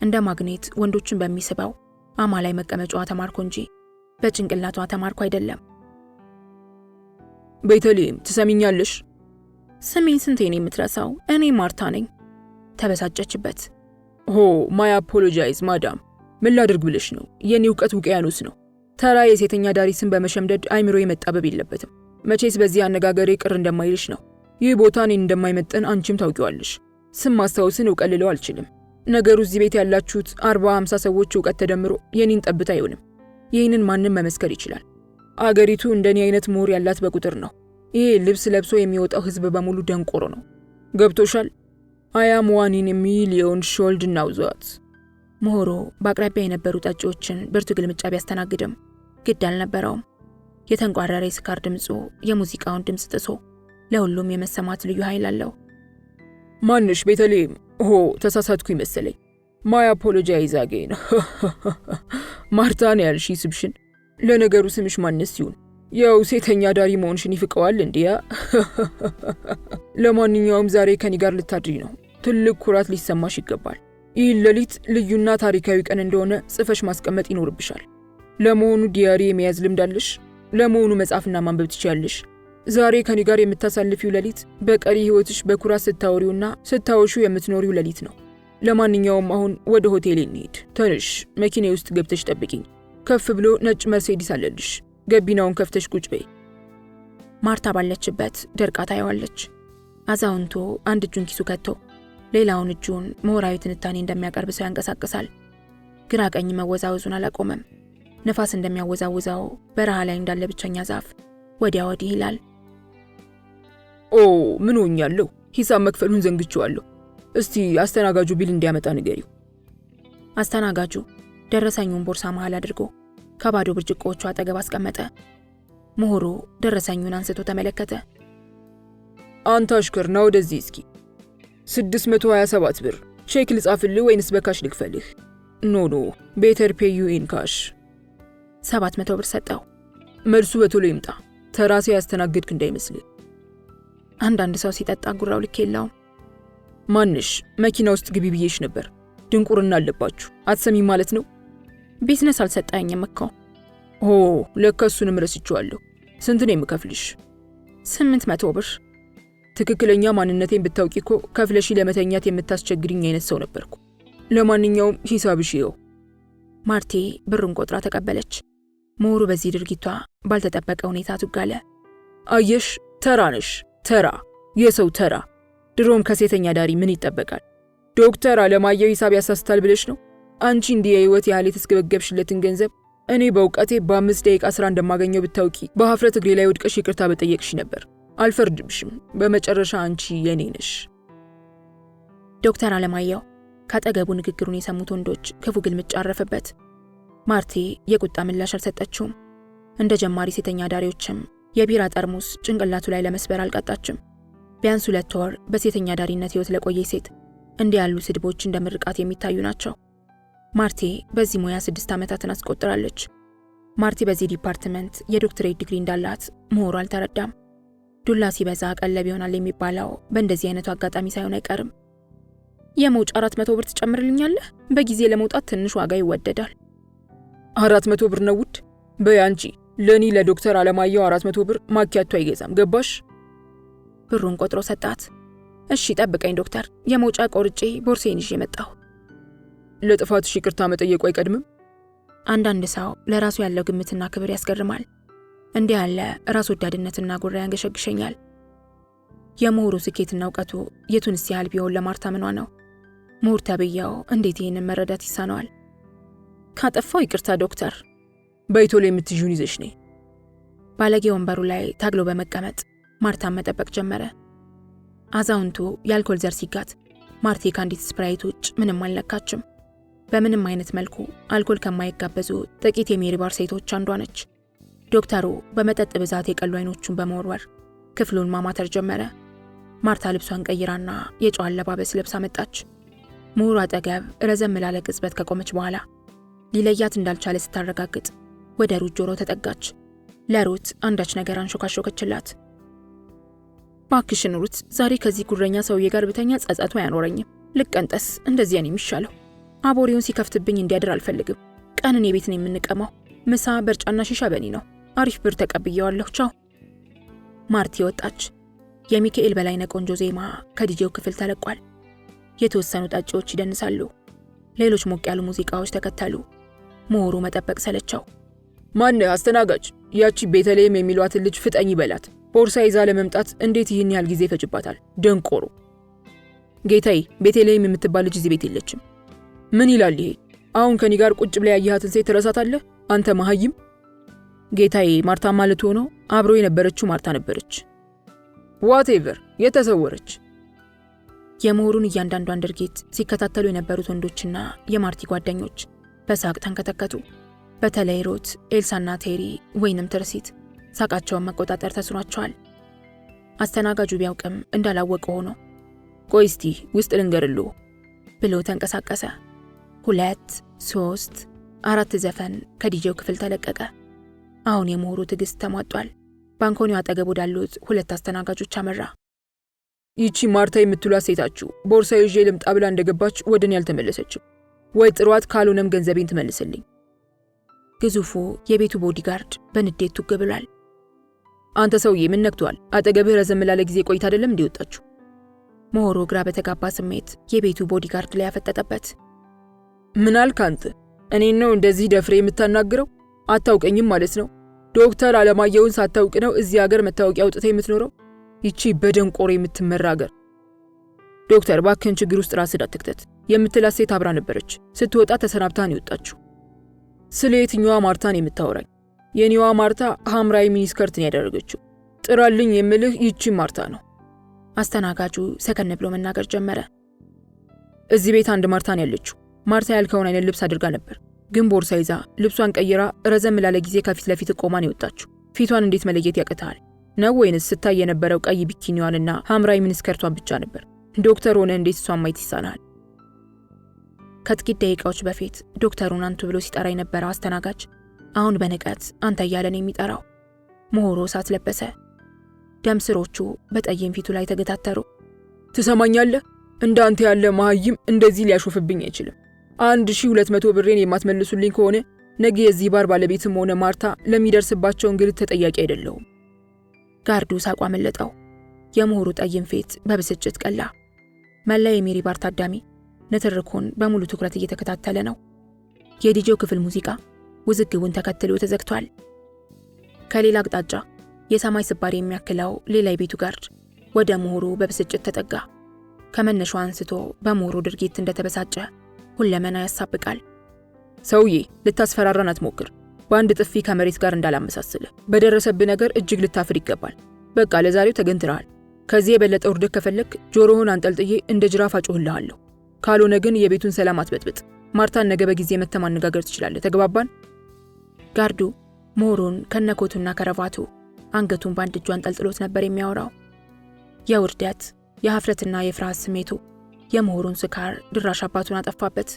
እንደ ማግኔት ወንዶችን በሚስበው አማላይ መቀመጫዋ ተማርኮ እንጂ በጭንቅላቷ ተማርኮ አይደለም። ቤተልሔም ትሰሚኛለሽ? ስሜን ስንቴ ነው የምትረሳው? እኔ ማርታ ነኝ። ተበሳጨችበት። ማይ አፖሎጃይዝ ማዳም። ምን ላድርግ ብለሽ ነው? የኔ ዕውቀት ውቅያኖስ ነው። ተራ የሴተኛ ዳሪ ስም በመሸምደድ አይምሮ የመጣበብ የለበትም። መቼስ በዚህ አነጋገሬ ቅር እንደማይልሽ ነው። ይህ ቦታ እኔን እንደማይመጠን አንቺም ታውቂዋለሽ። ስም ማስታወስን እውቀልለው አልችልም። ነገሩ እዚህ ቤት ያላችሁት 40-50 ሰዎች ዕውቀት ተደምሮ የኔን ጠብታ አይሆንም። ይህንን ማንም መመስከር ይችላል። አገሪቱ እንደኔ አይነት ምሁር ያላት በቁጥር ነው። ይሄ ልብስ ለብሶ የሚወጣው ህዝብ በሙሉ ደንቆሮ ነው። ገብቶሻል? አያም ዋን ኢን ሚሊዮን ሾልድ ናውዛት። ምሁሩ በአቅራቢያ የነበሩ ጠጪዎችን ብርቱ ግልምጫ ቢያስተናግድም ግድ አልነበረውም። የተንቋረረ የስካር ድምፁ የሙዚቃውን ድምፅ ጥሶ ለሁሉም የመሰማት ልዩ ኃይል አለው። ማንሽ? ቤተልሔም። ተሳሳትኩኝ መሰለኝ። ማይ አፖሎጃይዝ አጌን። ማርታን ያልሺ ስምሽን። ለነገሩ ስምሽ ማንስ ይሁን ያው ሴተኛ ዳሪ መሆንሽን ይፍቀዋል እንዲያ። ለማንኛውም ዛሬ ከኔ ጋር ልታድሪ ነው። ትልቅ ኩራት ሊሰማሽ ይገባል። ይህ ሌሊት ልዩና ታሪካዊ ቀን እንደሆነ ጽፈሽ ማስቀመጥ ይኖርብሻል። ለመሆኑ ዲያሪ የመያዝ ልምድ አለሽ? ለመሆኑ መጻፍና ማንበብ ትችያለሽ? ዛሬ ከኔ ጋር የምታሳልፊው ሌሊት በቀሪ ህይወትሽ በኩራት ስታወሪውና ስታወሹ የምትኖሪው ሌሊት ነው። ለማንኛውም አሁን ወደ ሆቴል እንሂድ። ተነሽ፣ መኪና ውስጥ ገብተሽ ጠብቂኝ። ከፍ ብሎ ነጭ መርሴዲስ አለልሽ። ገቢናውን ከፍተሽ ቁጭ በይ። ማርታ ባለችበት ደርቃ ታየዋለች። አዛውንቱ አንድ እጁን ኪሱ ከቶ ሌላውን እጁን ምሁራዊ ትንታኔ እንደሚያቀርብ ሰው ያንቀሳቅሳል። ግራ ቀኝ መወዛወዙን አላቆመም። ነፋስ እንደሚያወዛውዛው በረሃ ላይ እንዳለ ብቸኛ ዛፍ ወዲያ ወዲህ ይላል። ምን ሆኛለሁ? ሂሳብ መክፈሉን ዘንግቼዋለሁ። እስቲ አስተናጋጁ ቢል እንዲያመጣ ንገሪው። አስተናጋጁ ደረሰኙን ቦርሳ መሃል አድርጎ ከባዶ ብርጭቆዎቹ አጠገብ አስቀመጠ። ምሁሩ ደረሰኙን አንስቶ ተመለከተ። አንተ አሽከር ና ወደዚህ እስኪ። 627 ብር። ቼክ ልጻፍልህ ወይንስ በካሽ ልክፈልህ? ኖ ቤተር ፔይ ዩ ኢን ካሽ። 700 ብር ሰጠው። መልሱ በቶሎ ይምጣ። ተራሴ ያስተናግድክ እንዳይመስልህ። አንዳንድ ሰው ሲጠጣ ጉራው ልክ የለውም። ማንሽ? መኪና ውስጥ ግቢ ብዬሽ ነበር። ድንቁርና አለባችሁ። አትሰሚም ማለት ነው? ቢዝነስ አልሰጠኝም እኮ። ለካ እሱንም ረስቼዋለሁ። ስንት ነው የምከፍልሽ? 800 ብር። ትክክለኛ ማንነቴን ብታውቂ እኮ ከፍለሽ ለመተኛት የምታስቸግሪኝ አይነት ሰው ነበርኩ። ለማንኛውም ሂሳብሽ ይኸው። ማርቴ ብሩን ቆጥራ ተቀበለች። ምሁሩ በዚህ ድርጊቷ ባልተጠበቀ ሁኔታ ቱጋለ። አየሽ፣ ተራ ነሽ። ተራ፣ የሰው ተራ። ድሮም ከሴተኛ ዳሪ ምን ይጠበቃል? ዶክተር አለማየሁ ሂሳብ ያሳስታል ብለሽ ነው? አንቺ እንዲህ የህይወት ያህል የተስገበገብሽለትን ገንዘብ እኔ በእውቀቴ በ5 ደቂቃ ስራ እንደማገኘው ብታውቂ በሀፍረት እግሬ ላይ ወድቀሽ ይቅርታ በጠየቅሽ ነበር። አልፈርድብሽም። በመጨረሻ አንቺ የኔ ነሽ። ዶክተር አለማየሁ ካጠገቡ ንግግሩን የሰሙት ወንዶች ክፉ ግልምጫ አረፈበት። ማርቴ የቁጣ ምላሽ አልሰጠችውም። እንደ ጀማሪ ሴተኛ ዳሪዎችም የቢራ ጠርሙስ ጭንቅላቱ ላይ ለመስበር አልቃጣችም። ቢያንስ 2 ወር በሴተኛ ዳሪነት ህይወት ለቆየ ሴት እንዲህ ያሉ ስድቦች እንደ ምርቃት የሚታዩ ናቸው። ማርቴ በዚህ ሙያ 6 ዓመታትን አስቆጥራለች። ማርቴ በዚህ ዲፓርትመንት የዶክትሬት ዲግሪ እንዳላት ምሁሩ አልተረዳም። ዱላ ሲበዛ ቀለብ ይሆናል የሚባለው በእንደዚህ አይነቱ አጋጣሚ ሳይሆን አይቀርም። የመውጫ 400 ብር ትጨምርልኛለህ? በጊዜ ለመውጣት ትንሽ ዋጋ ይወደዳል። 400 ብር ነው ውድ? በይ አንቺ ለእኔ ለዶክተር አለማየሁ 400 ብር ማኪያቶ አይገዛም። ገባሽ? ብሩን ቆጥሮ ሰጣት። እሺ ጠብቀኝ ዶክተር፣ የመውጫ ቆርጬ ቦርሴን ይዤ መጣሁ። ለጥፋትሽ ይቅርታ መጠየቁ አይቀድምም? አንዳንድ ሰው ለራሱ ያለው ግምትና ክብር ያስገርማል። እንዲህ ያለ ራስ ወዳድነትና ጉራ ያንገሸግሸኛል። የምሁሩ ስኬትና እውቀቱ የቱንስ ያህል ቢሆን ለማርታ ምኗ ነው? ምሁር ተብያው እንዴት ይህንን መረዳት ይሳነዋል? ካጠፋው ይቅርታ ዶክተር። በይቶሎ የምትይዥውን ይዘሽ ነይ። ባለጌ ወንበሩ ላይ ታግሎ በመቀመጥ ማርታን መጠበቅ ጀመረ። አዛውንቱ የአልኮል ዘር ሲጋት ማርቴ ከአንዲት ስፕራይት ውጭ ምንም አልነካችም። በምንም አይነት መልኩ አልኮል ከማይጋበዙ ጥቂት የሜሪባር ሴቶች አንዷ ነች። ዶክተሩ በመጠጥ ብዛት የቀሉ አይኖቹን በመወርወር ክፍሉን ማማተር ጀመረ። ማርታ ልብሷን ቀይራና የጨዋ አለባበስ ለብሳ መጣች። ምሁሩ አጠገብ ረዘም ላለ ቅጽበት ከቆመች በኋላ ሊለያት እንዳልቻለ ስታረጋግጥ ወደ ሩት ጆሮ ተጠጋች። ለሩት አንዳች ነገር አንሾካሾከችላት። ባክሽን ሩት፣ ዛሬ ከዚህ ጉረኛ ሰውዬ ጋር ብተኛ ጸጸቱ አያኖረኝም። ልቀንጠስ፣ እንደዚያ ነው የሚሻለው። አቦሪውን ሲከፍትብኝ እንዲያድር አልፈልግም። ቀንን የቤት ነው የምንቀማው። ምሳ በርጫና ሺሻ በኔ ነው። አሪፍ ብር ተቀብየዋለሁ። ቻው። ማርቲ ወጣች። የሚካኤል በላይነህ ቆንጆ ዜማ ከዲጄው ክፍል ተለቋል። የተወሰኑ ጠጪዎች ይደንሳሉ። ሌሎች ሞቅ ያሉ ሙዚቃዎች ተከተሉ። ምሁሩ መጠበቅ ሰለቸው። ማን አስተናጋጅ? ያቺ ቤተልሔም የሚሏትን ልጅ ፍጠኝ ይበላት። ቦርሳ ይዛ ለመምጣት እንዴት ይህን ያህል ጊዜ ፈጅባታል? ደንቆሮ። ጌታዬ፣ ቤተልሔም የምትባል ልጅ እዚህ ቤት የለችም። ምን ይላል ይሄ? አሁን ከኔ ጋር ቁጭ ብላ ያያሃትን ሴት ትረሳታለህ? አንተ መሃይም። ጌታዬ፣ ማርታ ማለት ሆኖ አብሮ የነበረችው ማርታ ነበረች። ዋቴቨር፣ የተሰወረች። የምሁሩን እያንዳንዷን ድርጊት ሲከታተሉ የነበሩት ወንዶችና የማርቲ ጓደኞች በሳቅ ተንከተከቱ። በተለይ ሩት፣ ኤልሳና ቴሪ ወይንም ትርሲት ሳቃቸውን መቆጣጠር ተስኗቸዋል። አስተናጋጁ ቢያውቅም እንዳላወቀ ሆኖ ቆይ እስቲ ውስጥ ልንገርልዎ ብሎ ተንቀሳቀሰ። 2፣ 3፣ 4 ዘፈን ከዲጄው ክፍል ተለቀቀ። አሁን የምሁሩ ትዕግስት ተሟጧል። ባንኮኒው አጠገብ ወዳሉት 2 አስተናጋጆች አመራ። ይቺ ማርታ የምትሏት ሴታችሁ ቦርሳ ይዤ ልምጣ ብላ እንደገባች ወደኔ ያልተመለሰችም። ወይ ጥሯት፣ ካልሆነም ገንዘቤን ትመልስልኝ። ግዙፉ የቤቱ ቦዲጋርድ በንዴት ቱግ ብሏል። አንተ ሰውዬ ምን ነክቷል? አጠገብህ ረዘም ላለ ጊዜ ቆይታ አይደለም እንዲወጣችሁ? ምሁሩ ግራ በተጋባ ስሜት የቤቱ ቦዲጋርድ ላይ ያፈጠጠበት። ምን አልክ አንተ? እኔን ነው እንደዚህ ደፍሬ የምታናግረው? አታውቀኝም ማለት ነው? ዶክተር አለማየሁን ሳታውቅ ነው እዚህ ሀገር መታወቂያ አውጥተህ የምትኖረው? ይቺ በደንቆሮ የምትመራ ሀገር። ዶክተር ባክህን ችግር ውስጥ ራስህ አትክተት። የምትላት ሴት አብራ ነበረች። ስትወጣ ተሰናብታን ይወጣችሁ። ስለ የትኛዋ ማርታን የምታወራኝ? የኔዋ ማርታ ሐምራዊ ሚኒስከርትን ያደረገችው። ጥራልኝ የምልህ ይቺ ማርታ ነው። አስተናጋጁ ሰከን ብሎ መናገር ጀመረ። እዚህ ቤት አንድ ማርታን ያለችው። ማርታ ያልከውን አይነት ልብስ አድርጋ ነበር፣ ግን ቦርሳ ይዛ ልብሷን ቀይራ ረዘም ላለ ጊዜ ከፊት ለፊት ቆማን የወጣችው። ፊቷን እንዴት መለየት ያቅታል ነው? ወይንስ ስታይ የነበረው ቀይ ቢኪኒዋንና ሐምራዊ ሚኒስከርቷን ብቻ ነበር? ዶክተር ሆነ እንዴት እሷን ማየት ይሳናል? ከጥቂት ደቂቃዎች በፊት ዶክተሩን አንቱ ብሎ ሲጠራ የነበረው አስተናጋጅ አሁን በንቀት አንተ እያለ ነው የሚጠራው። ምሁሩ እሳት ለበሰ። ደም ስሮቹ በጠይም ፊቱ ላይ ተገታተሩ። ትሰማኛለህ? እንዳንተ ያለ መሃይም እንደዚህ ሊያሾፍብኝ አይችልም። 1200 ብሬን የማትመልሱልኝ ከሆነ ነገ የዚህ ባር ባለቤትም ሆነ ማርታ ለሚደርስባቸው እንግልት ተጠያቂ አይደለሁም። ጋርዱ ሳቋ መለጠው። የምሁሩ ጠይም ፊት በብስጭት ቀላ። መላ የሜሪ ባር ታዳሚ ንትርኩን በሙሉ ትኩረት እየተከታተለ ነው። የዲጄው ክፍል ሙዚቃ ውዝግቡን ተከትሎ ተዘግቷል። ከሌላ አቅጣጫ የሰማይ ስባሪ የሚያክለው ሌላ የቤቱ ጋርድ ወደ ምሁሩ በብስጭት ተጠጋ። ከመነሻው አንስቶ በሞሮ ድርጊት እንደተበሳጨ ሁለመና ያሳብቃል። ሰውዬ ልታስፈራራን አትሞክር። በአንድ ጥፊ ከመሬት ጋር እንዳላመሳስል። በደረሰብህ ነገር እጅግ ልታፍር ይገባል። በቃ ለዛሬው ተገንትረሃል። ከዚህ የበለጠ ውርደት ከፈለክ ጆሮህን አንጠልጥዬ እንደ ጅራፍ አጮህልሃለሁ። ካልሆነ ግን የቤቱን ሰላም አትበጥብጥ። ማርታን ነገ በጊዜ መተህ ማነጋገር ትችላለህ። ተግባባን? ጋርዱ ሞሮን ከነኮቱና ከረቫቱ አንገቱን በአንድ እጁ አንጠልጥሎት ነበር የሚያወራው። የውርደት የሀፍረትና የፍርሃት ስሜቱ የሞሮን ስካር ድራሽ አባቱን አጠፋበት።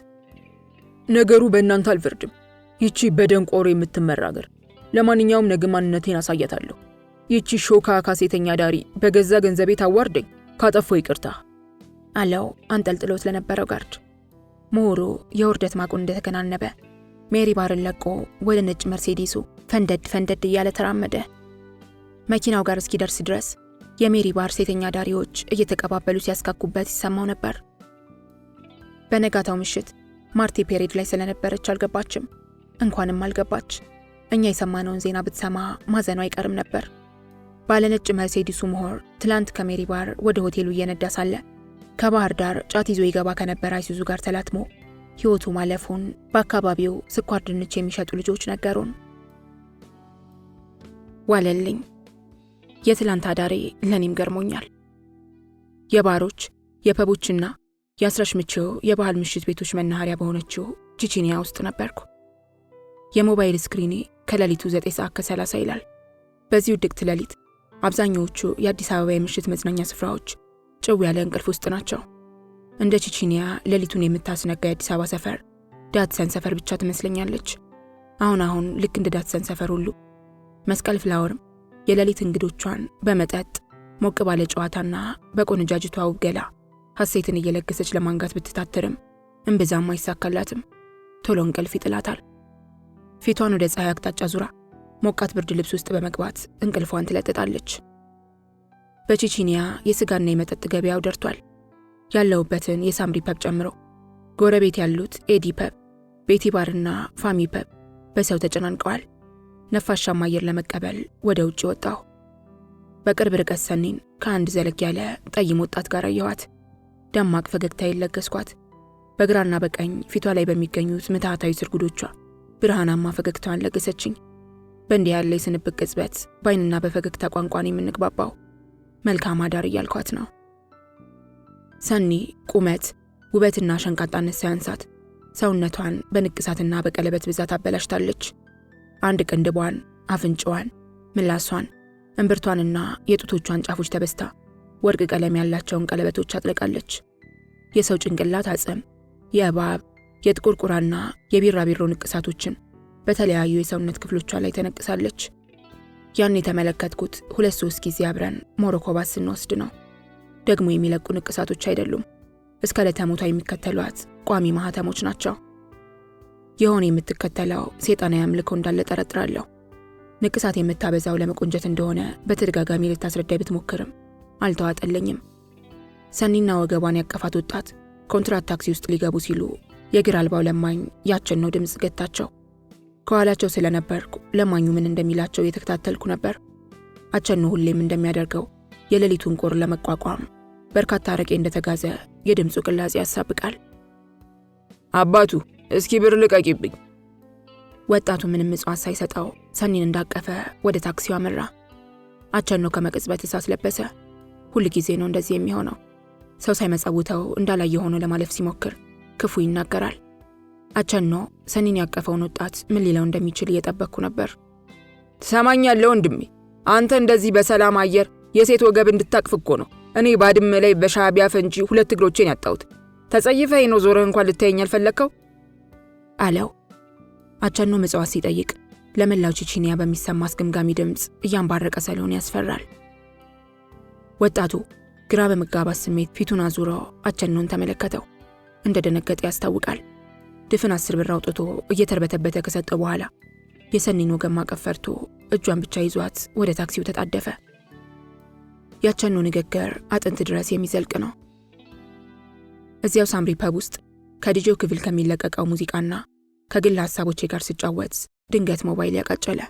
ነገሩ በእናንተ አልፈርድም። ይቺ በደንቆሮ የምትመራ አገር። ለማንኛውም ነገ ማንነቴን አሳያታለሁ። ይቺ ሾካካ ሴተኛ ዳሪ በገዛ ገንዘቤ ታዋርደኝ። ካጠፋው ይቅርታ አለው አንጠልጥሎት ለነበረው ጋርድ። ሞሮ የውርደት ማቁን እንደተከናነበ ሜሪ ባርን ለቆ ወደ ነጭ መርሴዲሱ ፈንደድ እያለ ተራመደ። መኪናው ጋር እስኪደርስ ድረስ የሜሪ ባር ሴተኛ ዳሪዎች እየተቀባበሉ ሲያስካኩበት ይሰማው ነበር። በነጋታው ምሽት ማርቲ ፔሬድ ላይ ስለነበረች አልገባችም። እንኳንም አልገባች። እኛ የሰማነውን ዜና ብትሰማ ማዘኑ አይቀርም ነበር። ባለነጭ መርሴዲሱ ሞር ትላንት ከሜሪ ባር ወደ ሆቴሉ እየነዳ ሳለ ከባህር ዳር ጫት ይዞ ይገባ ከነበረ አይሱዙ ጋር ተላትሞ ሕይወቱ ማለፉን በአካባቢው ስኳር ድንች የሚሸጡ ልጆች ነገሩን። ዋለልኝ። የትላንት አዳሬ ለኔም ገርሞኛል። የባሮች የፐቦችና የአስራሽ ምቼው የባህል ምሽት ቤቶች መናኸሪያ በሆነችው ቺቺኒያ ውስጥ ነበርኩ። የሞባይል ስክሪኔ ከሌሊቱ 9:30 ይላል። በዚህ ውድቅት ሌሊት አብዛኛዎቹ የአዲስ አበባ የምሽት መዝናኛ ስፍራዎች ጭው ያለ እንቅልፍ ውስጥ ናቸው። እንደ ቺቺኒያ ሌሊቱን የምታስነጋ የአዲስ አበባ ሰፈር ዳትሰን ሰፈር ብቻ ትመስለኛለች። አሁን ልክ እንደ ዳትሰን ሰፈር ሁሉ መስቀል ፍላወርም የሌሊት እንግዶቿን በመጠጥ ሞቅ ባለ ጨዋታና በቆንጃጅቷ ውብ ገላ ሐሴትን እየለገሰች ለማንጋት ብትታትርም እምብዛም አይሳካላትም። ቶሎ እንቅልፍ ይጥላታል። ፊቷን ወደ ፀሐይ አቅጣጫ ዙራ ሞቃት ብርድ ልብስ ውስጥ በመግባት እንቅልፏን ትለጥጣለች። በቺቺኒያ የስጋና የመጠጥ ገበያው ደርቷል። ያለውበትን የሳምሪ ፐብ ጨምሮ ጎረቤት ያሉት ኤዲ ፐብ፣ ቤቲ ባርና ፋሚ ፐብ በሰው ተጨናንቀዋል። ነፋሻማ አየር ለመቀበል ወደ ውጭ ወጣሁ። በቅርብ ርቀት ሰኒን ከአንድ ዘለግ ያለ ጠይም ወጣት ጋር አየኋት። ደማቅ ፈገግታ የለገስኳት። በግራና በቀኝ ፊቷ ላይ በሚገኙት ምትሃታዊ ስርጉዶቿ ብርሃናማ ፈገግታዋን ለገሰችኝ። በእንዲህ ያለ የስንብት ቅጽበት በአይንና በፈገግታ ቋንቋን የምንግባባው መልካም አዳር እያልኳት ነው። ሰኒ ቁመት፣ ውበትና ሸንቃጣነት ሳያንሳት ሰውነቷን በንቅሳትና በቀለበት ብዛት አበላሽታለች። አንድ ቅንድቧን፣ አፍንጫዋን፣ ምላሷን፣ እምብርቷንና የጡቶቿን ጫፎች ተበስታ ወርቅ ቀለም ያላቸውን ቀለበቶች አጥለቃለች። የሰው ጭንቅላት አጽም፣ የእባብ የጥቁርቁራና የቢራቢሮ ንቅሳቶችን በተለያዩ የሰውነት ክፍሎቿ ላይ ተነቅሳለች። ያን የተመለከትኩት 2-3 ጊዜ አብረን ሞሮኮ ባስ ስንወስድ ነው። ደግሞ የሚለቁ ንቅሳቶች አይደሉም። እስከ ለተሞቷ የሚከተሏት ቋሚ ማህተሞች ናቸው። የሆነ የምትከተለው ሴጣናዊ አምልኮ እንዳለ ጠረጥራለሁ። ንቅሳት የምታበዛው ለመቆንጀት እንደሆነ በተደጋጋሚ ልታስረዳይ ብትሞክርም አልተዋጠለኝም። ሰኒና ወገቧን ያቀፋት ወጣት ኮንትራት ታክሲ ውስጥ ሊገቡ ሲሉ የግር አልባው ለማኝ ያችን ነው ድምፅ ገታቸው። ከኋላቸው ስለነበርኩ ለማኙ ምን እንደሚላቸው እየተከታተልኩ ነበር። አቸኑ ሁሌም እንደሚያደርገው የሌሊቱን ቆር ለመቋቋም በርካታ አረቄ እንደተጋዘ የድምፁ ቅላጼ ያሳብቃል። አባቱ እስኪ ብር ልቀቂብኝ። ወጣቱ ምንም ምጽዋት ሳይሰጠው ሰኒን እንዳቀፈ ወደ ታክሲው አመራ። አቸኑ ከመቅጽበት እሳት ለበሰ። ሁል ጊዜ ነው እንደዚህ የሚሆነው። ሰው ሳይመጸውተው እንዳላየ ሆኖ ለማለፍ ሲሞክር ክፉ ይናገራል። አቸኖ ሰኒን ያቀፈውን ወጣት ምን ሊለው እንደሚችል እየጠበቅኩ ነበር። ትሰማኛለህ ወንድሜ፣ አንተ እንደዚህ በሰላም አየር የሴት ወገብ እንድታቅፍ እኮ ነው እኔ ባድመ ላይ በሻዕቢያ ፈንጂ 2 እግሮቼን ያጣሁት። ተጸይፈኝ ነው ዞረህ እንኳን ልታየኝ አልፈለግከው አለው። አቸኖ ምጽዋት ሲጠይቅ ለመላው ቺቺኒያ በሚሰማ አስገምጋሚ ድምፅ እያንባረቀ ስለሆነ ያስፈራል። ወጣቱ ግራ በመጋባት ስሜት ፊቱን አዙሮ አቸኖን ተመለከተው። እንደደነገጠ ያስታውቃል። ድፍን 10 ብር አውጥቶ እየተርበተበተ ከሰጠው በኋላ የሰኒን ወገብ ማቀፍ ፈርቶ እጇን ብቻ ይዟት ወደ ታክሲው ተጣደፈ። ያቸኖ ንግግር አጥንት ድረስ የሚዘልቅ ነው። እዚያው ሳምሪ ፐብ ውስጥ ከዲጄው ክፍል ከሚለቀቀው ሙዚቃና ከግል ሐሳቦቼ ጋር ስጫወት ድንገት ሞባይል ያቃጨለ።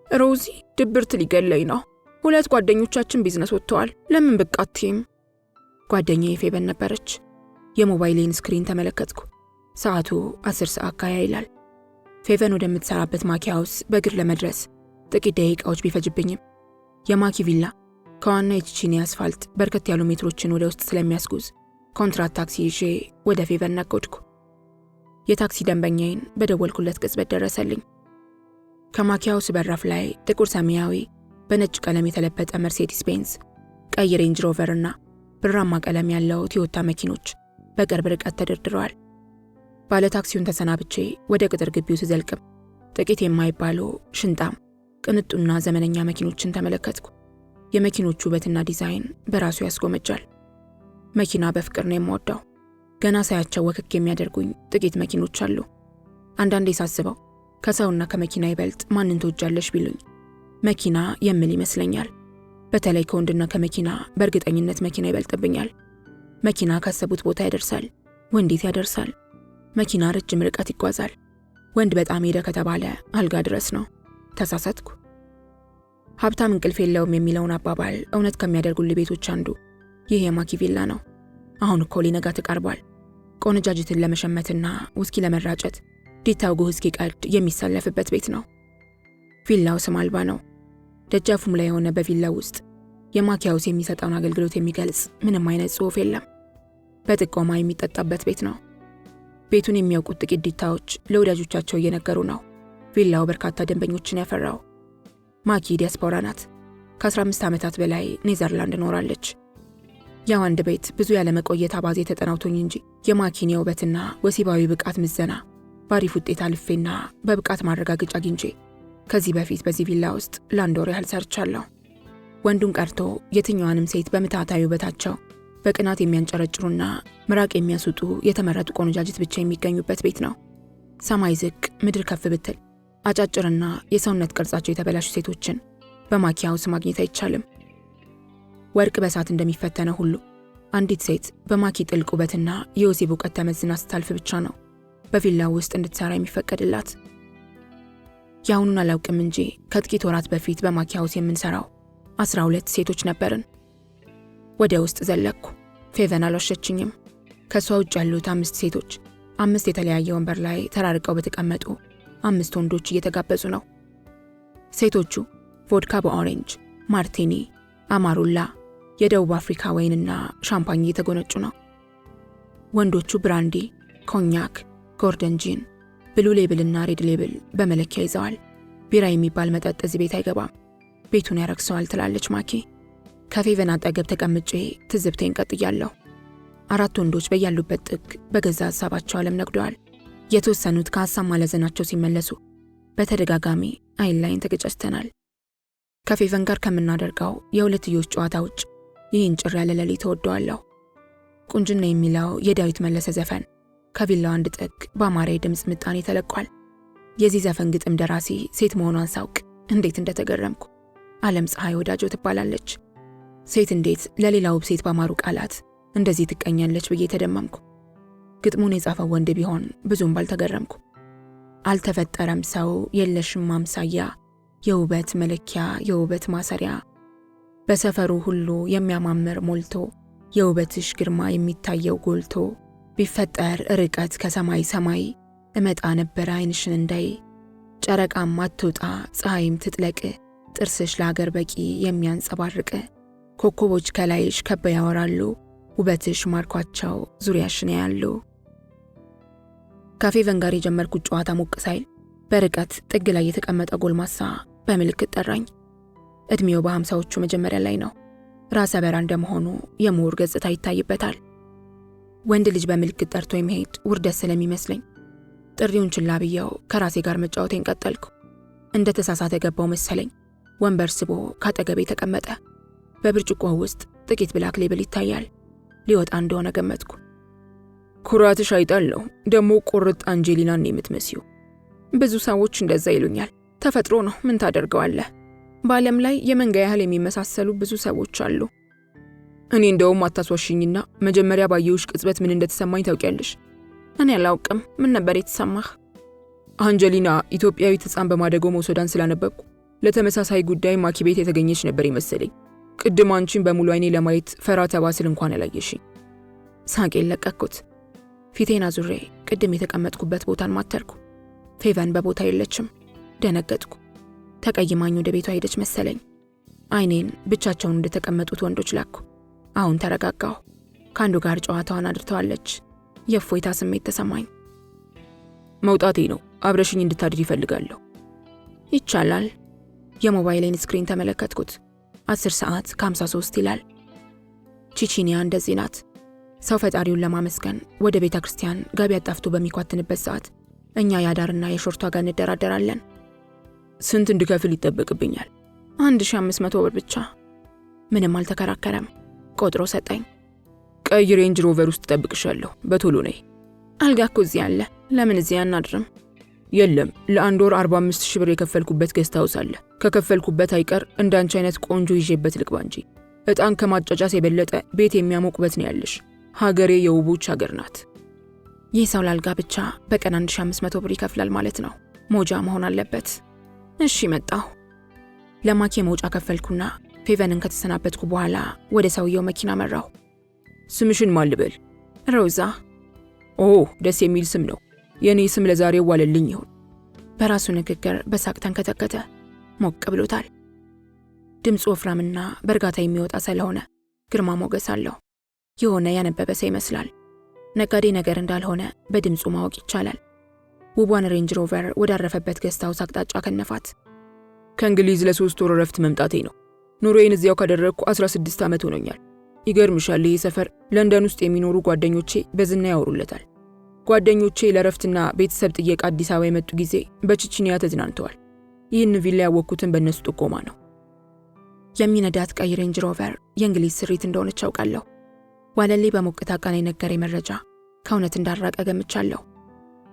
ሮዚ ድብርት ሊገለኝ ነው። 2 ጓደኞቻችን ቢዝነስ ወጥተዋል። ለምን ብቅ አትይም? ጓደኛዬ ፌቨን ነበረች። የሞባይሌን ስክሪን ተመለከትኩ። ሰዓቱ 10 ሰዓት አካባቢ ይላል። ፌቨን ወደምትሰራበት ማኪ ሃውስ በእግር ለመድረስ ጥቂት ደቂቃዎች ቢፈጅብኝም የማኪ ቪላ ከዋና የቺቺኒ አስፋልት በርከት ያሉ ሜትሮችን ወደ ውስጥ ስለሚያስጉዝ ኮንትራት ታክሲ ይዤ ወደ ፌቨን ነጎድኩ። የታክሲ ደንበኛዬን በደወልኩለት ቅጽበት ደረሰልኝ። ከማኪ ሃውስ በራፍ ላይ ጥቁር ሰማያዊ በነጭ ቀለም የተለበጠ መርሴዲስ ቤንዝ፣ ቀይ ሬንጅ ሮቨር እና ብራማ ቀለም ያለው ቶዮታ መኪኖች በቅርብ ርቀት ተደርድረዋል። ባለ ታክሲውን ተሰናብቼ ወደ ቅጥር ግቢው ስዘልቅም ጥቂት የማይባሉ ሽንጣም ቅንጡና ዘመነኛ መኪኖችን ተመለከትኩ። የመኪኖቹ ውበትና ዲዛይን በራሱ ያስጎመጃል። መኪና በፍቅር ነው የምወደው። ገና ሳያቸው ወክክ የሚያደርጉኝ ጥቂት መኪኖች አሉ። አንዳንዴ ሳስበው ከሰውና ከመኪና ይበልጥ ማንን ትወጃለሽ ቢሉኝ መኪና የምል ይመስለኛል። በተለይ ከወንድና ከመኪና በእርግጠኝነት መኪና ይበልጥብኛል። መኪና ካሰቡት ቦታ ያደርሳል። ወንዴት ያደርሳል። መኪና ረጅም ርቀት ይጓዛል። ወንድ በጣም ሄደ ከተባለ አልጋ ድረስ ነው። ተሳሳትኩ። ሀብታም እንቅልፍ የለውም የሚለውን አባባል እውነት ከሚያደርጉልኝ ቤቶች አንዱ ይህ የማኪ ቪላ ነው። አሁን እኮ ሊነጋ ተቃርቧል። ቆነጃጅትን ለመሸመትና ውስኪ ለመራጨት ዲታው ጎህ እስኪቀድ የሚሰለፍበት ቤት ነው። ቪላው ስም አልባ ነው። ደጃፉም ላይ የሆነ በቪላው ውስጥ የማኪ ሃውስ የሚሰጠውን አገልግሎት የሚገልጽ ምንም አይነት ጽሑፍ የለም። በጥቆማ የሚጠጣበት ቤት ነው። ቤቱን የሚያውቁት ጥቂት ዲታዎች ለወዳጆቻቸው እየነገሩ ነው። ቪላው በርካታ ደንበኞችን ያፈራው። ማኪ ዲያስፖራ ናት። ከ15 ዓመታት በላይ ኔዘርላንድ ኖራለች። ያው አንድ ቤት ብዙ ያለመቆየት አባዜ ተጠናውቶኝ እንጂ የማኪን የውበትና ወሲባዊ ብቃት ምዘና ባሪፍ ውጤት አልፌና በብቃት ማረጋገጫ አግኝቼ ከዚህ በፊት በዚህ ቪላ ውስጥ ለአንድ ወር ያህል ሰርቻለሁ። ወንዱን ቀርቶ የትኛዋንም ሴት በምታታዊ ውበታቸው በቅናት የሚያንጨረጭሩና ምራቅ የሚያስውጡ የተመረጡ ቆነጃጅት ብቻ የሚገኙበት ቤት ነው። ሰማይ ዝቅ ምድር ከፍ ብትል አጫጭርና የሰውነት ቅርጻቸው የተበላሹ ሴቶችን በማኪ ሃውስ ማግኘት አይቻልም። ወርቅ በሳት እንደሚፈተነው ሁሉ አንዲት ሴት በማኪ ጥልቅ ውበትና የወሲብ እውቀት ተመዝና ስታልፍ ብቻ ነው በቪላው ውስጥ እንድትሰራ የሚፈቀድላት። ያሁኑን አላውቅም እንጂ ከጥቂት ወራት በፊት በማኪ ሃውስ የምንሰራው 12 ሴቶች ነበርን። ወደ ውስጥ ዘለኩ። ፌቨን አልዋሸችኝም። ከሷ ውጭ ያሉት 5 ሴቶች 5 የተለያየ ወንበር ላይ ተራርቀው በተቀመጡ 5 ወንዶች እየተጋበዙ ነው። ሴቶቹ ቮድካ በኦሬንጅ፣ ማርቲኒ፣ አማሩላ፣ የደቡብ አፍሪካ ወይንና ሻምፓኝ እየተጎነጩ ነው። ወንዶቹ ብራንዲ፣ ኮኛክ፣ ጎርደን ጂን፣ ብሉ ሌብልና ሬድ ሌብል በመለኪያ ይዘዋል። ቢራ የሚባል መጠጥ እዚህ ቤት አይገባም፣ ቤቱን ያረክሰዋል ትላለች ማኪ። ከፌቨን አጠገብ ተቀምጬ ትዝብቴን ቀጥያለሁ። 4 ወንዶች በያሉበት ጥግ በገዛ ሀሳባቸው ዓለም ነግደዋል። የተወሰኑት ከሀሳብ ማለዘናቸው ሲመለሱ በተደጋጋሚ አይን ላይን ተገጨስተናል። ከፌቨን ጋር ከምናደርገው የሁለትዮሽ ጨዋታ ውጭ ይህን ጭር ያለ ሌሊት እወደዋለሁ። ቁንጅና የሚለው የዳዊት መለሰ ዘፈን ከቪላው አንድ ጥግ በአማረ የድምፅ ምጣኔ ተለቋል። የዚህ ዘፈን ግጥም ደራሲ ሴት መሆኗን ሳውቅ እንዴት እንደተገረምኩ። ዓለም ፀሐይ ወዳጆ ትባላለች። ሴት እንዴት ለሌላ ውብ ሴት ባማሩ ቃላት እንደዚህ ትቀኛለች ብዬ ተደመምኩ። ግጥሙን የጻፈው ወንድ ቢሆን ብዙም ባልተገረምኩ። አልተፈጠረም ሰው የለሽም ማምሳያ፣ የውበት መለኪያ የውበት ማሰሪያ፣ በሰፈሩ ሁሉ የሚያማምር ሞልቶ፣ የውበትሽ ግርማ የሚታየው ጎልቶ፣ ቢፈጠር ርቀት ከሰማይ ሰማይ፣ እመጣ ነበር አይንሽን እንዳይ፣ ጨረቃም አትውጣ ፀሐይም ትጥለቅ፣ ጥርስሽ ለአገር በቂ የሚያንጸባርቅ፣ ኮከቦች ከላይሽ ከበው ያወራሉ፣ ውበትሽ ማርኳቸው ዙሪያሽን ያያሉ። ከፌቨን ጋር የጀመርኩት ጨዋታ ሞቅ ሳይል በርቀት ጥግ ላይ የተቀመጠ ጎልማሳ በምልክት ጠራኝ። እድሜው በ50ዎቹ መጀመሪያ ላይ ነው። ራሰ በራ እንደመሆኑ የምሁር ገጽታ ይታይበታል። ወንድ ልጅ በምልክት ጠርቶ የሚሄድ ውርደት ስለሚመስለኝ ጥሪውን ችላ ብዬው ከራሴ ጋር መጫወቴን ቀጠልኩ። እንደ ተሳሳተ ገባው መሰለኝ። ወንበር ስቦ ካጠገቤ ተቀመጠ። በብርጭቆው ውስጥ ጥቂት ብላክ ሌብል ይታያል። ሊወጣ እንደሆነ ገመትኩ። ኩራትሽ አይጣለው፣ ደግሞ ቁርጥ አንጀሊናን ነው የምትመስዩ። ብዙ ሰዎች እንደዛ ይሉኛል። ተፈጥሮ ነው፣ ምን ታደርገዋለህ? በዓለም ላይ የመንጋ ያህል የሚመሳሰሉ ብዙ ሰዎች አሉ። እኔ እንደውም አታስዋሽኝና መጀመሪያ ባየሁሽ ቅጽበት ምን እንደተሰማኝ ታውቂያለሽ? እኔ አላውቅም። ምን ነበር የተሰማህ? አንጀሊና ኢትዮጵያዊት ሕፃን በማደጎ መውሰዳን ስላነበብኩ ለተመሳሳይ ጉዳይ ማኪ ቤት የተገኘች ነበር ይመስለኝ። ቅድም አንቺን በሙሉ አይኔ ለማየት ፈራ ተባ ስል እንኳን ያላየሽኝ። ሳቄን ለቀኩት። ፊቴን አዙሬ ቅድም የተቀመጥኩበት ቦታን ማተርኩ። ፌቨን በቦታ የለችም። ደነገጥኩ። ተቀይማኝ ወደ ቤቷ ሄደች መሰለኝ። አይኔን ብቻቸውን እንደተቀመጡት ወንዶች ላኩ። አሁን ተረጋጋሁ። ከአንዱ ጋር ጨዋታዋን አድርተዋለች። የእፎይታ ስሜት ተሰማኝ። መውጣቴ ነው። አብረሽኝ እንድታድር ይፈልጋለሁ። ይቻላል። የሞባይሌን ስክሪን ተመለከትኩት። 10 ሰዓት ከ53 ይላል። ቺቺኒያ እንደዚህ ናት። ሰው ፈጣሪውን ለማመስገን ወደ ቤተ ክርስቲያን ገቢ አጣፍቶ በሚኳትንበት ሰዓት እኛ የአዳርና የሾርቷ ጋር እንደራደራለን። ስንት እንድከፍል ይጠበቅብኛል? 1500 ብር ብቻ። ምንም አልተከራከረም። ቆጥሮ ሰጠኝ። ቀይ ሬንጅ ሮቨር ውስጥ ጠብቅሻለሁ። በቶሎ ነይ። አልጋ እኮ እዚህ አለ። ለምን እዚህ አናድርም? የለም፣ ለ1 ወር 45 ሺህ ብር የከፈልኩበት ገስት ሃውስ አለ። ከከፈልኩበት አይቀር እንዳንቺ አይነት ቆንጆ ይዤበት ልግባ እንጂ እጣን ከማጫጫስ የበለጠ ቤት የሚያሞቅበት ነው ያለሽ። ሀገሬ የውቦች ሀገር ናት። ይህ ሰው ላልጋ ብቻ በቀን 1500 ብር ይከፍላል ማለት ነው። ሞጃ መሆን አለበት። እሺ መጣሁ። ለማኪ መውጫ ከፈልኩና ፌቨንን ከተሰናበትኩ በኋላ ወደ ሰውየው መኪና መራሁ። ስምሽን ማን ልበል? ሮዛ። ኦ ደስ የሚል ስም ነው። የኔ ስም ለዛሬው ዋለልኝ ይሁን። በራሱ ንግግር በሳቅ ተንከተከተ። ሞቅ ብሎታል። ድምፁ ወፍራምና በእርጋታ የሚወጣ ስለሆነ ግርማ ሞገስ አለው። የሆነ ያነበበ ሰው ይመስላል። ነጋዴ ነገር እንዳልሆነ በድምፁ ማወቅ ይቻላል። ውቧን ሬንጅ ሮቨር ወዳረፈበት ገስት ሃውስ አቅጣጫ ከነፋት። ከእንግሊዝ ለ3 ወር እረፍት መምጣቴ ነው። ኑሮዬን እዚያው ካደረግኩ 16 ዓመት ሆኖኛል። ይገርምሻል፣ ይህ ሰፈር ለንደን ውስጥ የሚኖሩ ጓደኞቼ በዝና ያወሩለታል። ጓደኞቼ ለእረፍትና ቤተሰብ ጥየቃ አዲስ አበባ የመጡ ጊዜ በቺቺኒያ ተዝናንተዋል። ይህን ቪላ ያወቅኩትን በእነሱ ጥቆማ ነው። የሚነዳት ቀይ ሬንጅ ሮቨር የእንግሊዝ ስሪት እንደሆነች አውቃለሁ። ዋለሌ በሞቅታ ቃል የነገረኝ መረጃ ከእውነት እንዳራቀ ገምቻለሁ።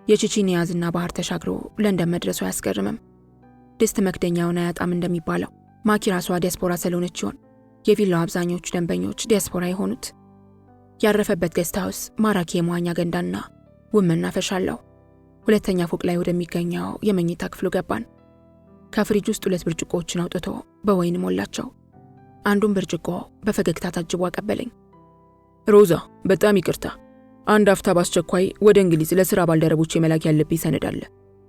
የቺቺኒያ ዝና ባህር ተሻግሮ ለንደን መድረሱ አያስገርምም። ድስት መክደኛውን አያጣም እንደሚባለው ማኪ ራሷ ዲያስፖራ ስለሆነች ይሆን የቪላው አብዛኞቹ ደንበኞች ዲያስፖራ የሆኑት? ያረፈበት ገስት ሃውስ ማራኪ የመዋኛ ገንዳና ውብ መናፈሻ አለው። 2ኛ ፎቅ ላይ ወደሚገኘው የመኝታ ክፍሉ ገባን። ከፍሪጅ ውስጥ 2 ብርጭቆዎችን አውጥቶ በወይን ሞላቸው። አንዱን ብርጭቆ በፈገግታ ታጅቦ አቀበለኝ። ሮዛ፣ በጣም ይቅርታ፣ አንድ አፍታ በአስቸኳይ ወደ እንግሊዝ ለሥራ ባልደረቦች መላክ ያለብኝ ሰነድ አለ።